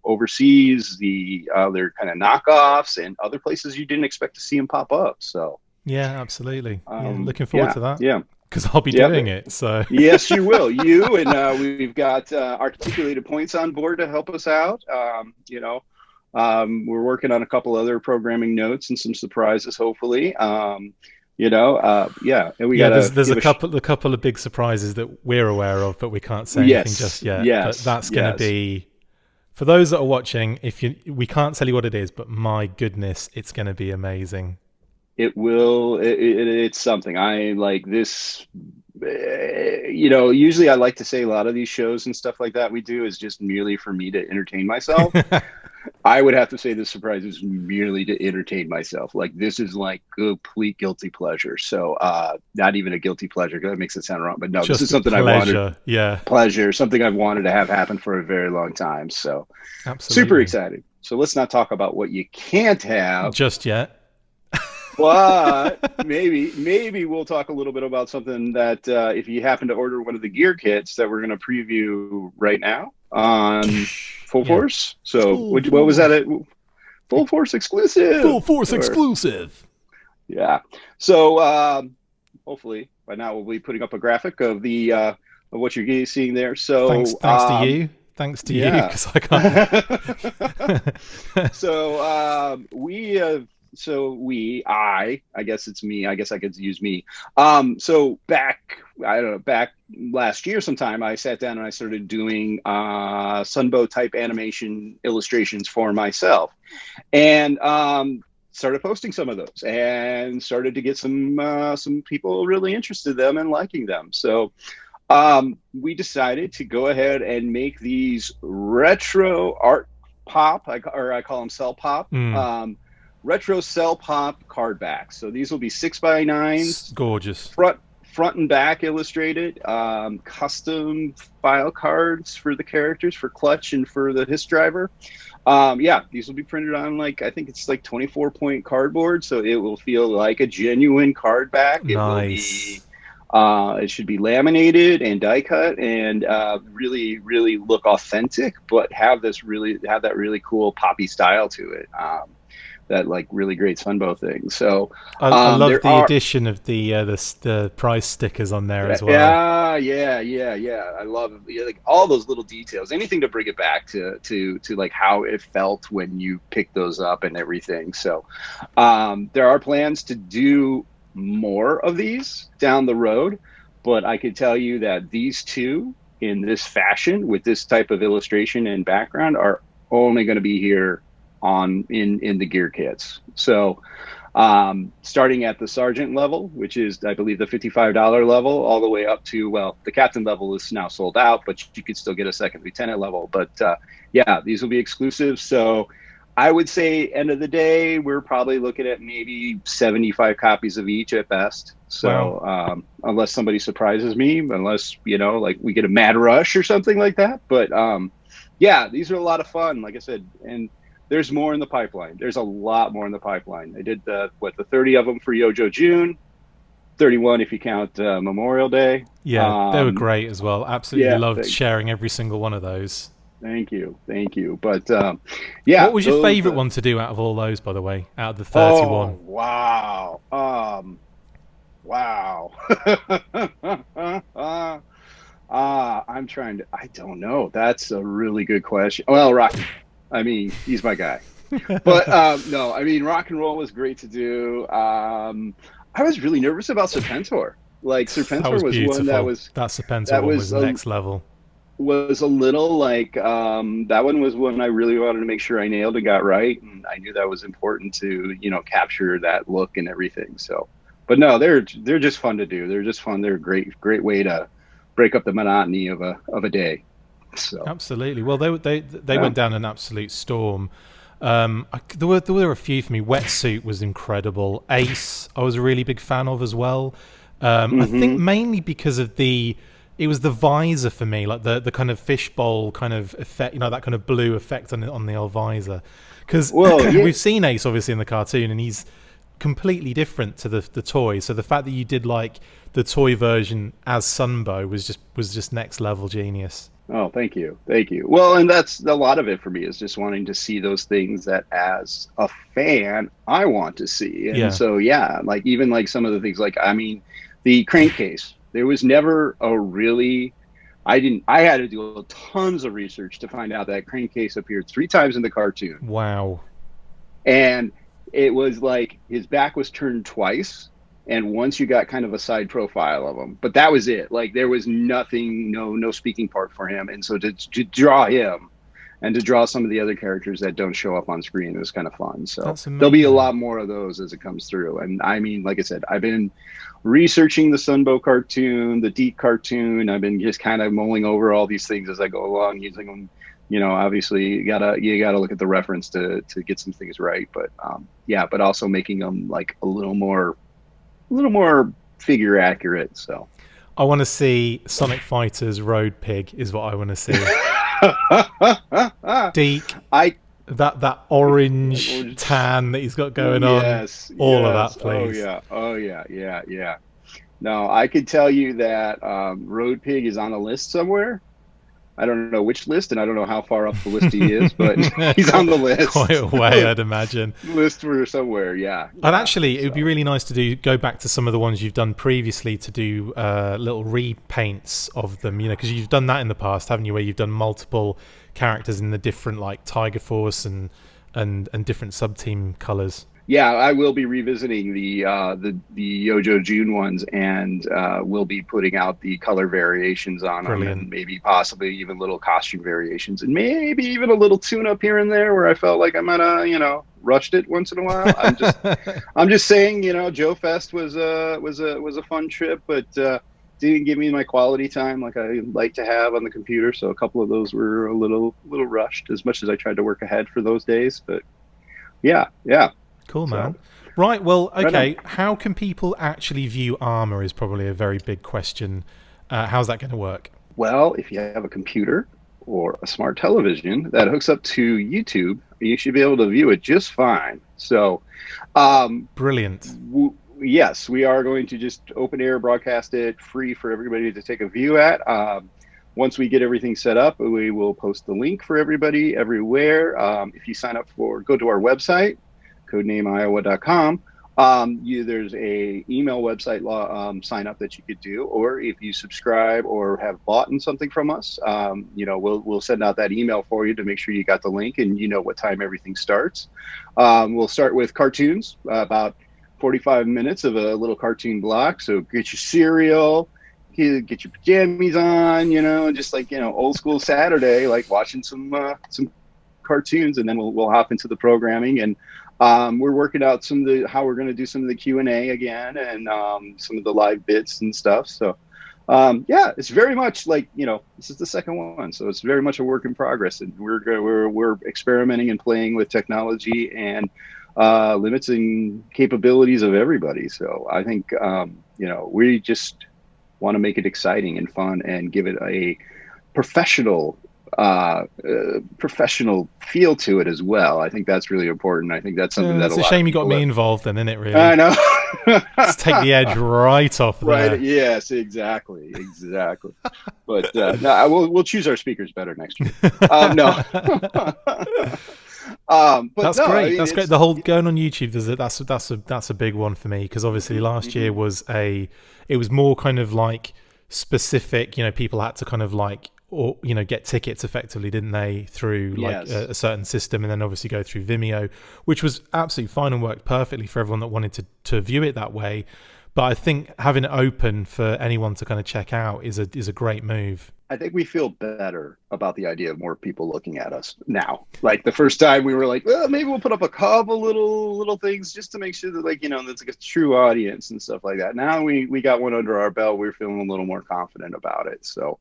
overseas, the other kind of knockoffs and other places you didn't expect to see them pop up. So yeah, absolutely. Looking forward to that. Yeah, because I'll be doing it. So yes, you will. You and we've got Articulated Points on board to help us out. We're working on a couple other programming notes and some surprises, hopefully. And we there's a couple of big surprises that we're aware of, but we can't say anything just yet. Yes, but that's going to be, for those that are watching. We can't tell you what it is, but my goodness, it's going to be amazing. It will. It's something. I like this. Usually I like to say a lot of these shows and stuff like that we do is just merely for me to entertain myself. I would have to say this surprise is merely to entertain myself. Like this is like complete guilty pleasure. So not even a guilty pleasure because that makes it sound wrong. But no, just this is something pleasure. I wanted. Yeah, pleasure. Something I've wanted to have happen for a very long time. So absolutely super excited. So let's not talk about what you can't have just yet. But maybe we'll talk a little bit about something that if you happen to order one of the gear kits that we're going to preview right now on Full Force. So what was that? Full Force exclusive. Full Force exclusive. Yeah. So hopefully by now we'll be putting up a graphic of the of what you're seeing there. So thanks to you. Thanks to you, because I can't. I guess it's me. I guess I could use me. So back last year sometime, I sat down and I started doing Sunbow type animation illustrations for myself, and started posting some of those, and started to get some people really interested in them and liking them. So we decided to go ahead and make these retro art pop, I call them cell pop. Retro cell pop card backs. So these will be 6x9s, gorgeous, front and back illustrated, custom file cards for the characters, for Clutch and for the Hiss driver. These will be printed on I think it's 24-point cardboard, so it will feel like a genuine card back. Nice. It should be laminated and die cut and really, really look authentic, but have that really cool poppy style to it. That really great Sunbow thing. So I love the addition of the price stickers on there as well. Yeah. I love all those little details. Anything to bring it back to how it felt when you picked those up and everything. So there are plans to do more of these down the road, but I can tell you that these two in this fashion with this type of illustration and background are only going to be here in the gear kits. So starting at the sergeant level, which is I believe the $55 level, all the way up to the captain level is now sold out, but you could still get a second lieutenant level. But these will be exclusive. So I would say end of the day we're probably looking at maybe 75 copies of each at best. So wow. Unless somebody surprises me, unless we get a mad rush or something like that, but yeah, these are a lot of fun, like I said, and there's more in the pipeline. There's a lot more in the pipeline. I did the 30 of them for Yojo June, 31 if you count Memorial Day. Yeah, they were great as well. Absolutely Yeah, loved sharing every single one of those. Thank you. But yeah. What was your favorite one to do out of all those, by the way, out of the 31? Oh, wow. Wow. I'm trying to, I don't know. That's a really good question. Well, Rocky, I mean, he's my guy. But no, I mean, rock and roll was great to do. I was really nervous about Serpentor. Like, Serpentor was one that was... That Serpentor one was next level. Was a little like, that one was one I really wanted to make sure I nailed and got right. And I knew that was important to, you know, capture that look and everything. So, but no, they're just fun to do. They're just fun. They're a great way to break up the monotony of a day. So absolutely. Well, they went down an absolute storm. There were a few for me. Wetsuit was incredible. Ace, I was a really big fan of as well. I think mainly because of it was the visor for me, like the kind of fishbowl kind of effect, you know, that kind of blue effect on the old visor. Because we've seen Ace obviously in the cartoon, and he's completely different to the toy. So the fact that you did like the toy version as Sunbow was just next level genius. Oh, thank you. Well, and that's a lot of it for me, is just wanting to see those things that as a fan I want to see. And so like even like some of the things, like, I mean, the crankcase, there was never a really, I had to do tons of research to find out that crankcase appeared 3 times in the cartoon. Wow. And it was like his back was turned twice, and once you got kind of a side profile of him, but that was it. Like, there was nothing, no speaking part for him. And so to draw him and to draw some of the other characters that don't show up on screen, it was kind of fun. So there'll be a lot more of those as it comes through. And I mean, like I said, I've been researching the Sunbow cartoon, the Deep cartoon. I've been just kind of mulling over all these things as I go along, using them. You know, obviously you gotta look at the reference to get some things right. But but also making them like a little more figure accurate. So I want to see Sonic Fighters Road Pig is what I want to see. Deke, that orange tan that he's got going on, all of that, please. Oh yeah. No, I could tell you that Road Pig is on a list somewhere. I don't know which list, and I don't know how far up the list he is, but he's on the list. Quite a way, I'd imagine. List for somewhere, yeah. And actually, it would be really nice to go back to some of the ones you've done previously to do little repaints of them, you know, because you've done that in the past, haven't you, where you've done multiple characters in the different, like, Tiger Force and different sub-team colours. Yeah, I will be revisiting the Yojo June ones, and we'll be putting out the color variations on them, and maybe possibly even little costume variations, and maybe even a little tune-up here and there where I felt like I might have, you know, rushed it once in a while. I'm just saying, you know, Joe Fest was a fun trip, but didn't give me my quality time like I like to have on the computer. So a couple of those were a little rushed, as much as I tried to work ahead for those days. But yeah. Cool, man. Right, well, okay, how can people actually view Armor is probably a very big question. How's that going to work? Well, if you have a computer or a smart television that hooks up to YouTube, you should be able to view it just fine. So, brilliant. Yes, we are going to just open air broadcast it free for everybody to take a view at. Once we get everything set up, we will post the link for everybody everywhere. If you sign up go to our website, codenameiowa.com. There's a email website sign up that you could do, or if you subscribe or have bought something from us, you know, we'll send out that email for you to make sure you got the link and you know what time everything starts. We'll start with cartoons, about 45 minutes of a little cartoon block. So get your cereal, get your pajamas on, you know, just like, you know, old school Saturday, like watching some cartoons, and then we'll hop into the programming. And we're working out how we're going to do some of the Q&A again, and some of the live bits and stuff. So it's very much like, you know, this is the second one, so it's very much a work in progress, and we're experimenting and playing with technology and limits and capabilities of everybody. So I think you know, we just want to make it exciting and fun and give it a professional professional feel to it as well. I think that's really important. I think that's something that it's a shame you got me involved then, isn't it, really? I know. Just take the edge right off there. Right. Yes, exactly. But no, we'll choose our speakers better next year. No. But that's no, great. I mean, that's great. The whole going on YouTube, that's a big one for me, because obviously last year it was more kind of like specific. People had to kind of like, or get tickets effectively, didn't they, through like a certain system, and then obviously go through Vimeo, which was absolutely fine and worked perfectly for everyone that wanted to view it that way. But I think having it open for anyone to kind of check out is a great move. I think we feel better about the idea of more people looking at us now. Like the first time we were like, well, maybe we'll put up a couple little things just to make sure that that's like a true audience and stuff like that. Now we got one under our belt. We're feeling a little more confident about it. So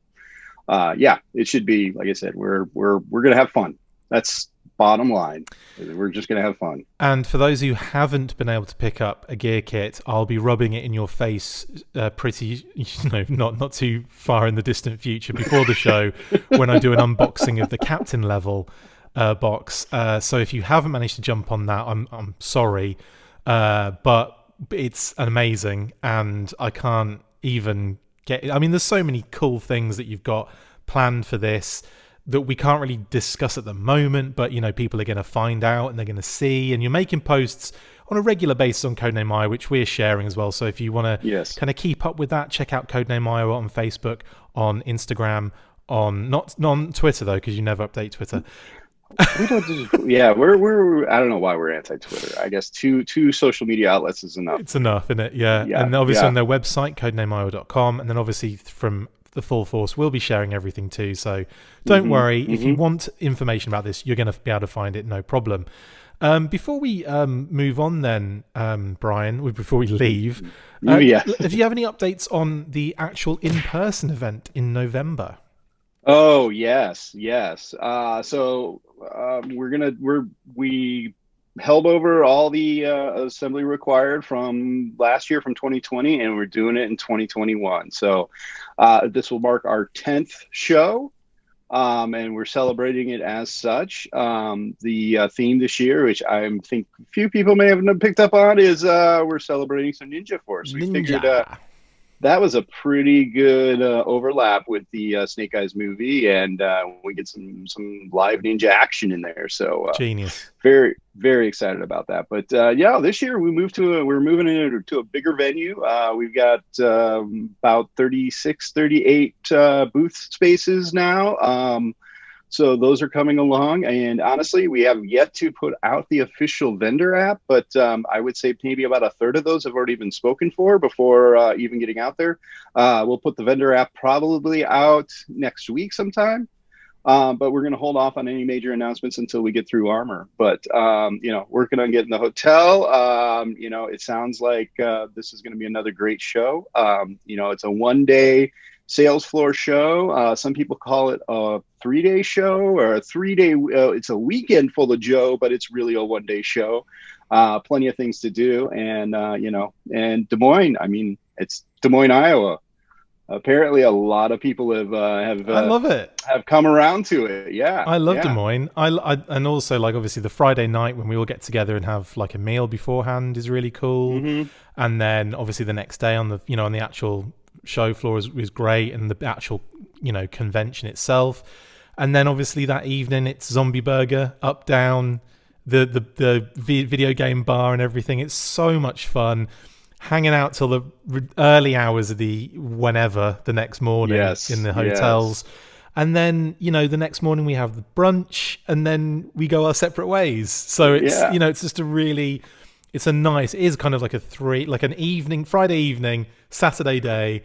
it should be, like I said, we're going to have fun. That's bottom line. We're just going to have fun. And for those who haven't been able to pick up a gear kit, I'll be rubbing it in your face pretty, not too far in the distant future before the show when I do an unboxing of the captain level box. So if you haven't managed to jump on that, I'm sorry, but it's amazing, and I can't even get. I mean, there's so many cool things that you've got planned for this that we can't really discuss at the moment, but people are going to find out and they're going to see, and you're making posts on a regular basis on Codename Iowa, which we're sharing as well. So if you want to kind of keep up with that, check out Codename Iowa on Facebook, on Instagram, on not on Twitter though, because you never update Twitter. We don't we're I don't know why we're anti-Twitter. I guess two social media outlets is enough. It's enough, isn't it? Yeah. And obviously on their website, codenameiowa.com, and then obviously from the full force, we'll be sharing everything too. So don't worry. If you want information about this, you're going to be able to find it, no problem. Before we move on then, Brian, before we leave, do you have any updates on the actual in-person event in November? Oh, yes. So we held over all the assembly required from last year, from 2020, and we're doing it in 2021. So this will mark our 10th show, and we're celebrating it as such. The theme this year, which I think a few people may have picked up on, is we're celebrating some Ninja Force. We figured that was a pretty good overlap with the Snake Eyes movie, and we get some live ninja action in there. So genius. Very, very excited about that. But this year we're moving into a bigger venue. We've got about 36, 38 booth spaces now. So those are coming along, and honestly, we have yet to put out the official vendor app, but I would say maybe about a third of those have already been spoken for before even getting out there. We'll put the vendor app probably out next week sometime, but we're going to hold off on any major announcements until we get through Armor. But working on getting the hotel. It sounds like this is going to be another great show. It's a one-day sales floor show. Some people call it a 3-day show, or a 3-day. It's a weekend full of Joe, but it's really a one-day show. Plenty of things to do, and and Des Moines. I mean, it's Des Moines, Iowa. Apparently, a lot of people have I love it. Have come around to it. Yeah, I love Des Moines. And also, like, obviously the Friday night when we all get together and have like a meal beforehand is really cool. And then obviously the next day on the actual show floor is great, and the actual convention itself, and then obviously that evening it's Zombie Burger, up down, the video game bar and everything. It's so much fun hanging out till the early hours of the next morning in the hotels. And then the next morning we have the brunch, and then we go our separate ways. So it's it's just it is kind of like an evening, Friday evening, Saturday day,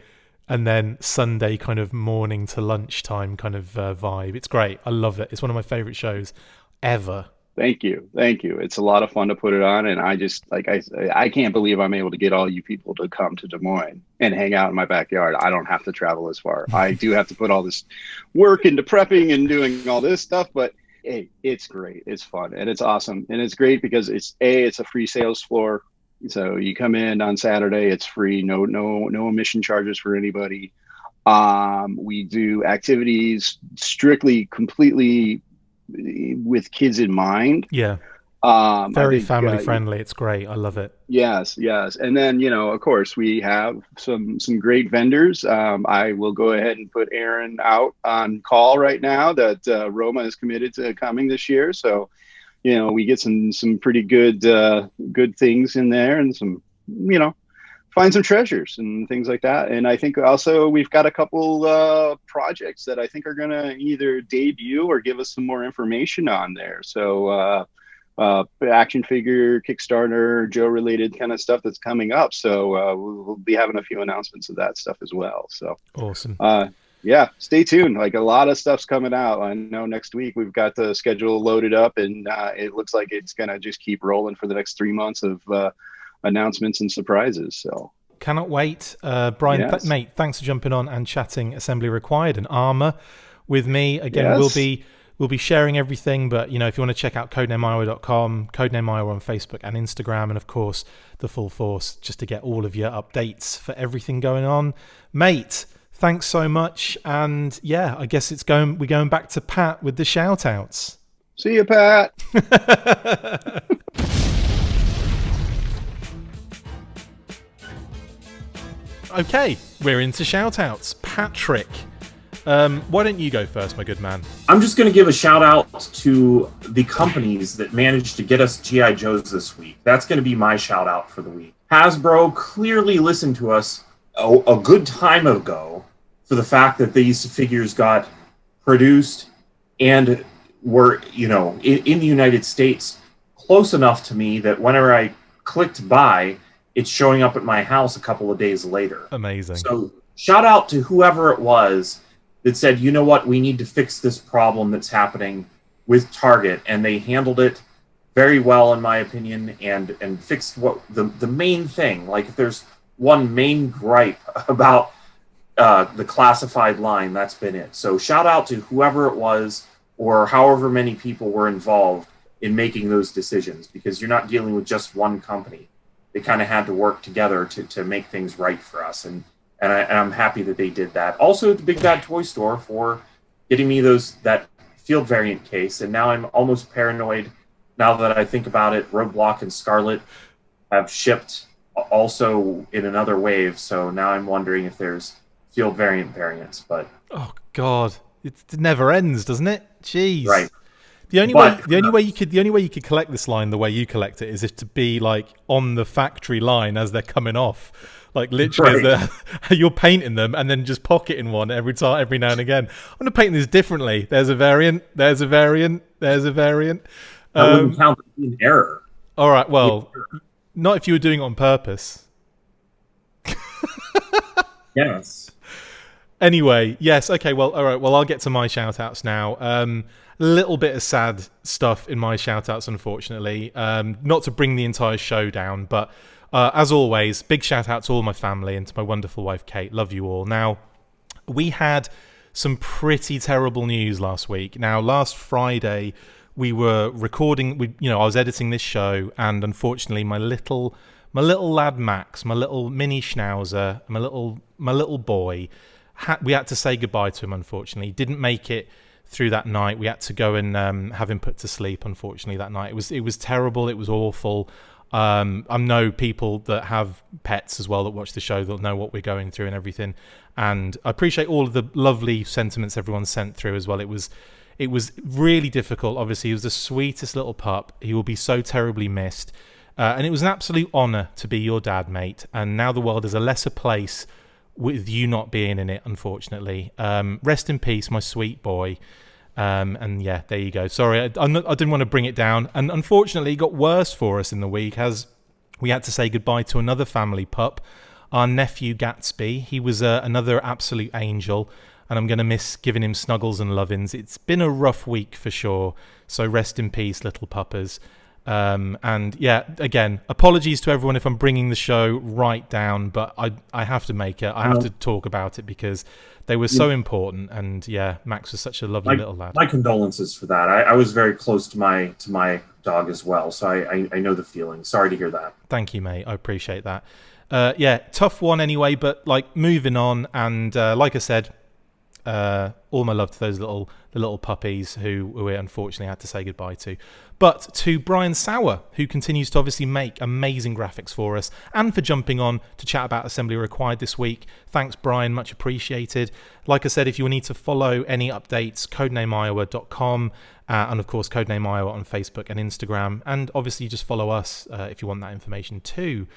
and then Sunday kind of morning to lunchtime kind of vibe. It's great. I love it. It's one of my favorite shows ever. Thank you. It's a lot of fun to put it on, and I just I can't believe I'm able to get all you people to come to Des Moines and hang out in my backyard. I don't have to travel as far. I do have to put all this work into prepping and doing all this stuff, but hey, it's great. It's fun, and it's awesome, and it's great because it's a free sales floor. So you come in on Saturday, it's free, no admission charges for anybody. We do activities strictly, completely with kids in mind. Yeah. Very family friendly. It's great. I love it. Yes. And then, of course, we have some great vendors. I will go ahead and put Aaron out on call right now that Roma is committed to coming this year. So, we get some pretty good things in there, and some, find some treasures and things like that. And I think also we've got a couple projects that I think are going to either debut or give us some more information on there. So action figure, Kickstarter, Joe related kind of stuff that's coming up. So we'll be having a few announcements of that stuff as well. So awesome. Yeah, stay tuned. Like, a lot of stuff's coming out. I know next week we've got the schedule loaded up, and it looks like it's going to just keep rolling for the next 3 months of announcements and surprises. So cannot wait. Brian, yes. Mate, thanks for jumping on and chatting Assembly Required and Armor with me. Again, yes. we'll be sharing everything, but if you want to check out codenameiowa.com, codenameiowa on Facebook and Instagram, and of course the Full Force, just to get all of your updates for everything going on. Mate, thanks so much. And yeah, I guess we're going back to Pat with the shout outs. See you, Pat. Okay, we're into shout-outs. Patrick, why don't you go first, my good man? I'm just going to give a shout-out to the companies that managed to get us G.I. Joes this week. That's going to be my shout-out for the week. Hasbro clearly listened to us a good time ago for the fact that these figures got produced and were, in the United States close enough to me that whenever I clicked buy, it's showing up at my house a couple of days later. Amazing. So shout out to whoever it was that said, you know what, we need to fix this problem that's happening with Target. And they handled it very well, in my opinion, and fixed what the main thing. Like, if there's one main gripe about the classified line, that's been it. So shout out to whoever it was, or however many people were involved in making those decisions, because you're not dealing with just one company. They kind of had to work together to make things right for us, and I'm happy that they did that. Also, the Big Bad Toy Store for getting me that field variant case, and now I'm almost paranoid. Now that I think about it, Roadblock and Scarlet have shipped also in another wave, so now I'm wondering if there's field variants. But oh god, it never ends, doesn't it? Jeez. Right. The only way you could collect this line the way you collect it is if to be like on the factory line as they're coming off, like literally right. You're painting them and then just pocketing one every now and again. I'm gonna paint this differently. There's a variant. There's a variant. There's a variant. That wouldn't count as an error. All right. Well, not if you were doing it on purpose. Yes. Anyway, yes. Okay. Well, all right. Well, I'll get to my shout outs now. Little bit of sad stuff in my shout-outs, unfortunately. Not to bring the entire show down, but as always, big shout-out to all my family and to my wonderful wife, Kate. Love you all. Now, we had some pretty terrible news last week. Now, last Friday, we were recording. I was editing this show, and unfortunately, my little lad Max, my little mini schnauzer, my little boy, we had to say goodbye to him. Unfortunately, he didn't make it through that night. We had to go and have him put to sleep, unfortunately, that night. It was terrible. It was awful. I know people that have pets as well that watch the show that know what we're going through and everything. And I appreciate all of the lovely sentiments everyone sent through as well. It was really difficult. Obviously, he was the sweetest little pup. He will be so terribly missed. And it was an absolute honour to be your dad, mate. And now the world is a lesser place with you not being in it, unfortunately. Rest in peace, my sweet boy. And yeah, there you go. Sorry, I didn't want to bring it down. And unfortunately, it got worse for us in the week as we had to say goodbye to another family pup, our nephew Gatsby. He was another absolute angel, and I'm going to miss giving him snuggles and lovins. It's been a rough week for sure. So rest in peace, little puppers. And yeah, again, apologies to everyone if I'm bringing the show right down, but I have to make it. I have to talk about it because they were so important. And yeah, Max was such a lovely little lad. My condolences for that. I was very close to my dog as well, so I know the feeling. Sorry to hear that. Thank you, mate. I appreciate that. tough one anyway, but like moving on. And like I said, all my love to those little puppies who we unfortunately had to say goodbye to. But to Brian Sauer, who continues to obviously make amazing graphics for us, and for jumping on to chat about Assembly Required this week. Thanks, Brian, much appreciated. Like I said, if you need to follow any updates, codenameiowa.com, and of course Codename Iowa on Facebook and Instagram, and obviously just follow us if you want that information too.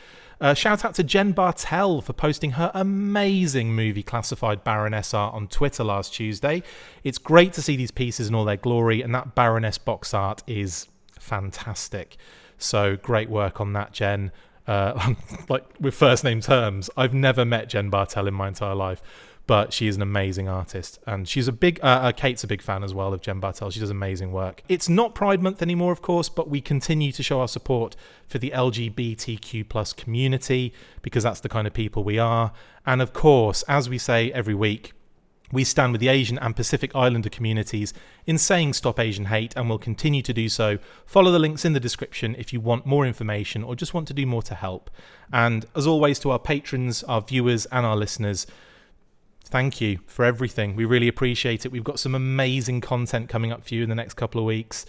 Shout out to Jen Bartel for posting her amazing movie classified Baroness art on Twitter last Tuesday. It's great to see these pieces in all their glory, and that Baroness box art is fantastic. So great work on that, Jen. Like with first name terms, I've never met Jen Bartel in my entire life, but she is an amazing artist, and she's a big Kate's a big fan as well of Jen Bartel. She does amazing work. It's not Pride Month anymore, of course, but we continue to show our support for the LGBTQ+ community, because that's the kind of people we are. And of course, as we say every week, we stand with the Asian and Pacific Islander communities in saying Stop Asian Hate, and will continue to do so. Follow the links in the description if you want more information or just want to do more to help. And as always, to our patrons, our viewers and our listeners, thank you for everything. We really appreciate it. We've got some amazing content coming up for you in the next couple of weeks.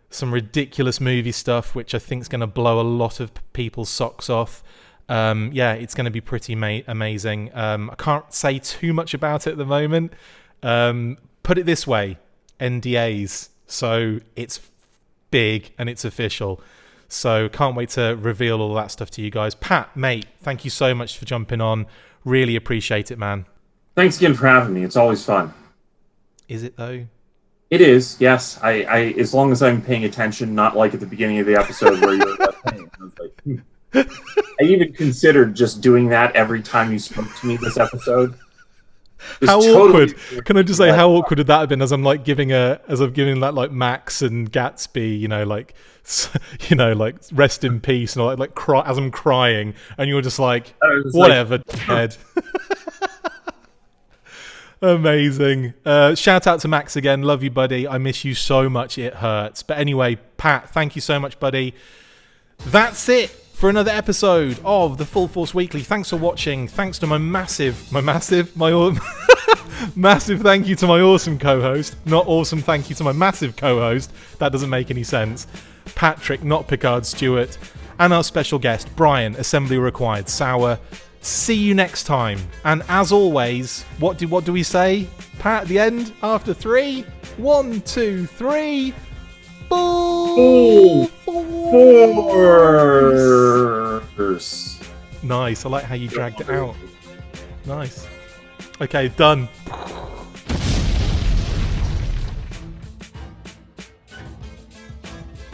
Some ridiculous movie stuff, which I think is going to blow a lot of people's socks off. It's going to be pretty amazing. I can't say too much about it at the moment. Put it this way, NDAs. So it's big and it's official. So can't wait to reveal all that stuff to you guys. Pat, mate, thank you so much for jumping on. Really appreciate it, man. Thanks again for having me. It's always fun. Is it though? It is, yes. I as long as I'm paying attention, not like at the beginning of the episode where you're paying. I was like, I even considered just doing that every time you spoke to me this episode. How awkward! Can I just say how awkward would that have been as I'm giving that like Max and Gatsby, like rest in peace, and like cry as I'm crying, and you're just like whatever, Ed. Amazing. Shout out to Max again. Love you, buddy. I miss you so much. It hurts. But anyway, Pat, thank you so much, buddy. That's it for another episode of the Full Force Weekly. Thanks for watching. Thanks to my massive thank you to my awesome co-host. Not awesome thank you to my massive co-host. That doesn't make any sense. Patrick Notpicard Stewart, and our special guest, Brian Assembly Required Sauer. See you next time. And as always, what do we say, Pat, at the end? After 3? 1, 2, 3. Full Force. Nice. I like how you dragged it out. Nice. Okay, done.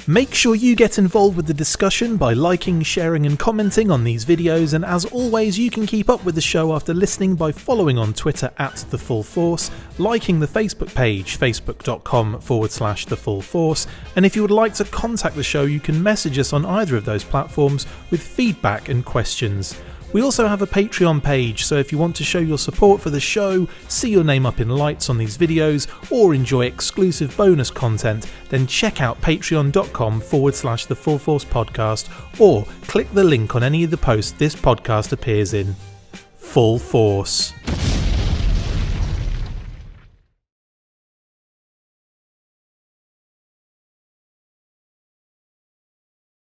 Make sure you get involved with the discussion by liking, sharing and commenting on these videos, and as always you can keep up with the show after listening by following on Twitter @TheFullForce, liking the Facebook page facebook.com/TheFullForce, and if you would like to contact the show you can message us on either of those platforms with feedback and questions. We also have a Patreon page, so if you want to show your support for the show, see your name up in lights on these videos, or enjoy exclusive bonus content, then check out patreon.com/TheFullForce Podcast, or click the link on any of the posts this podcast appears in. Full Force.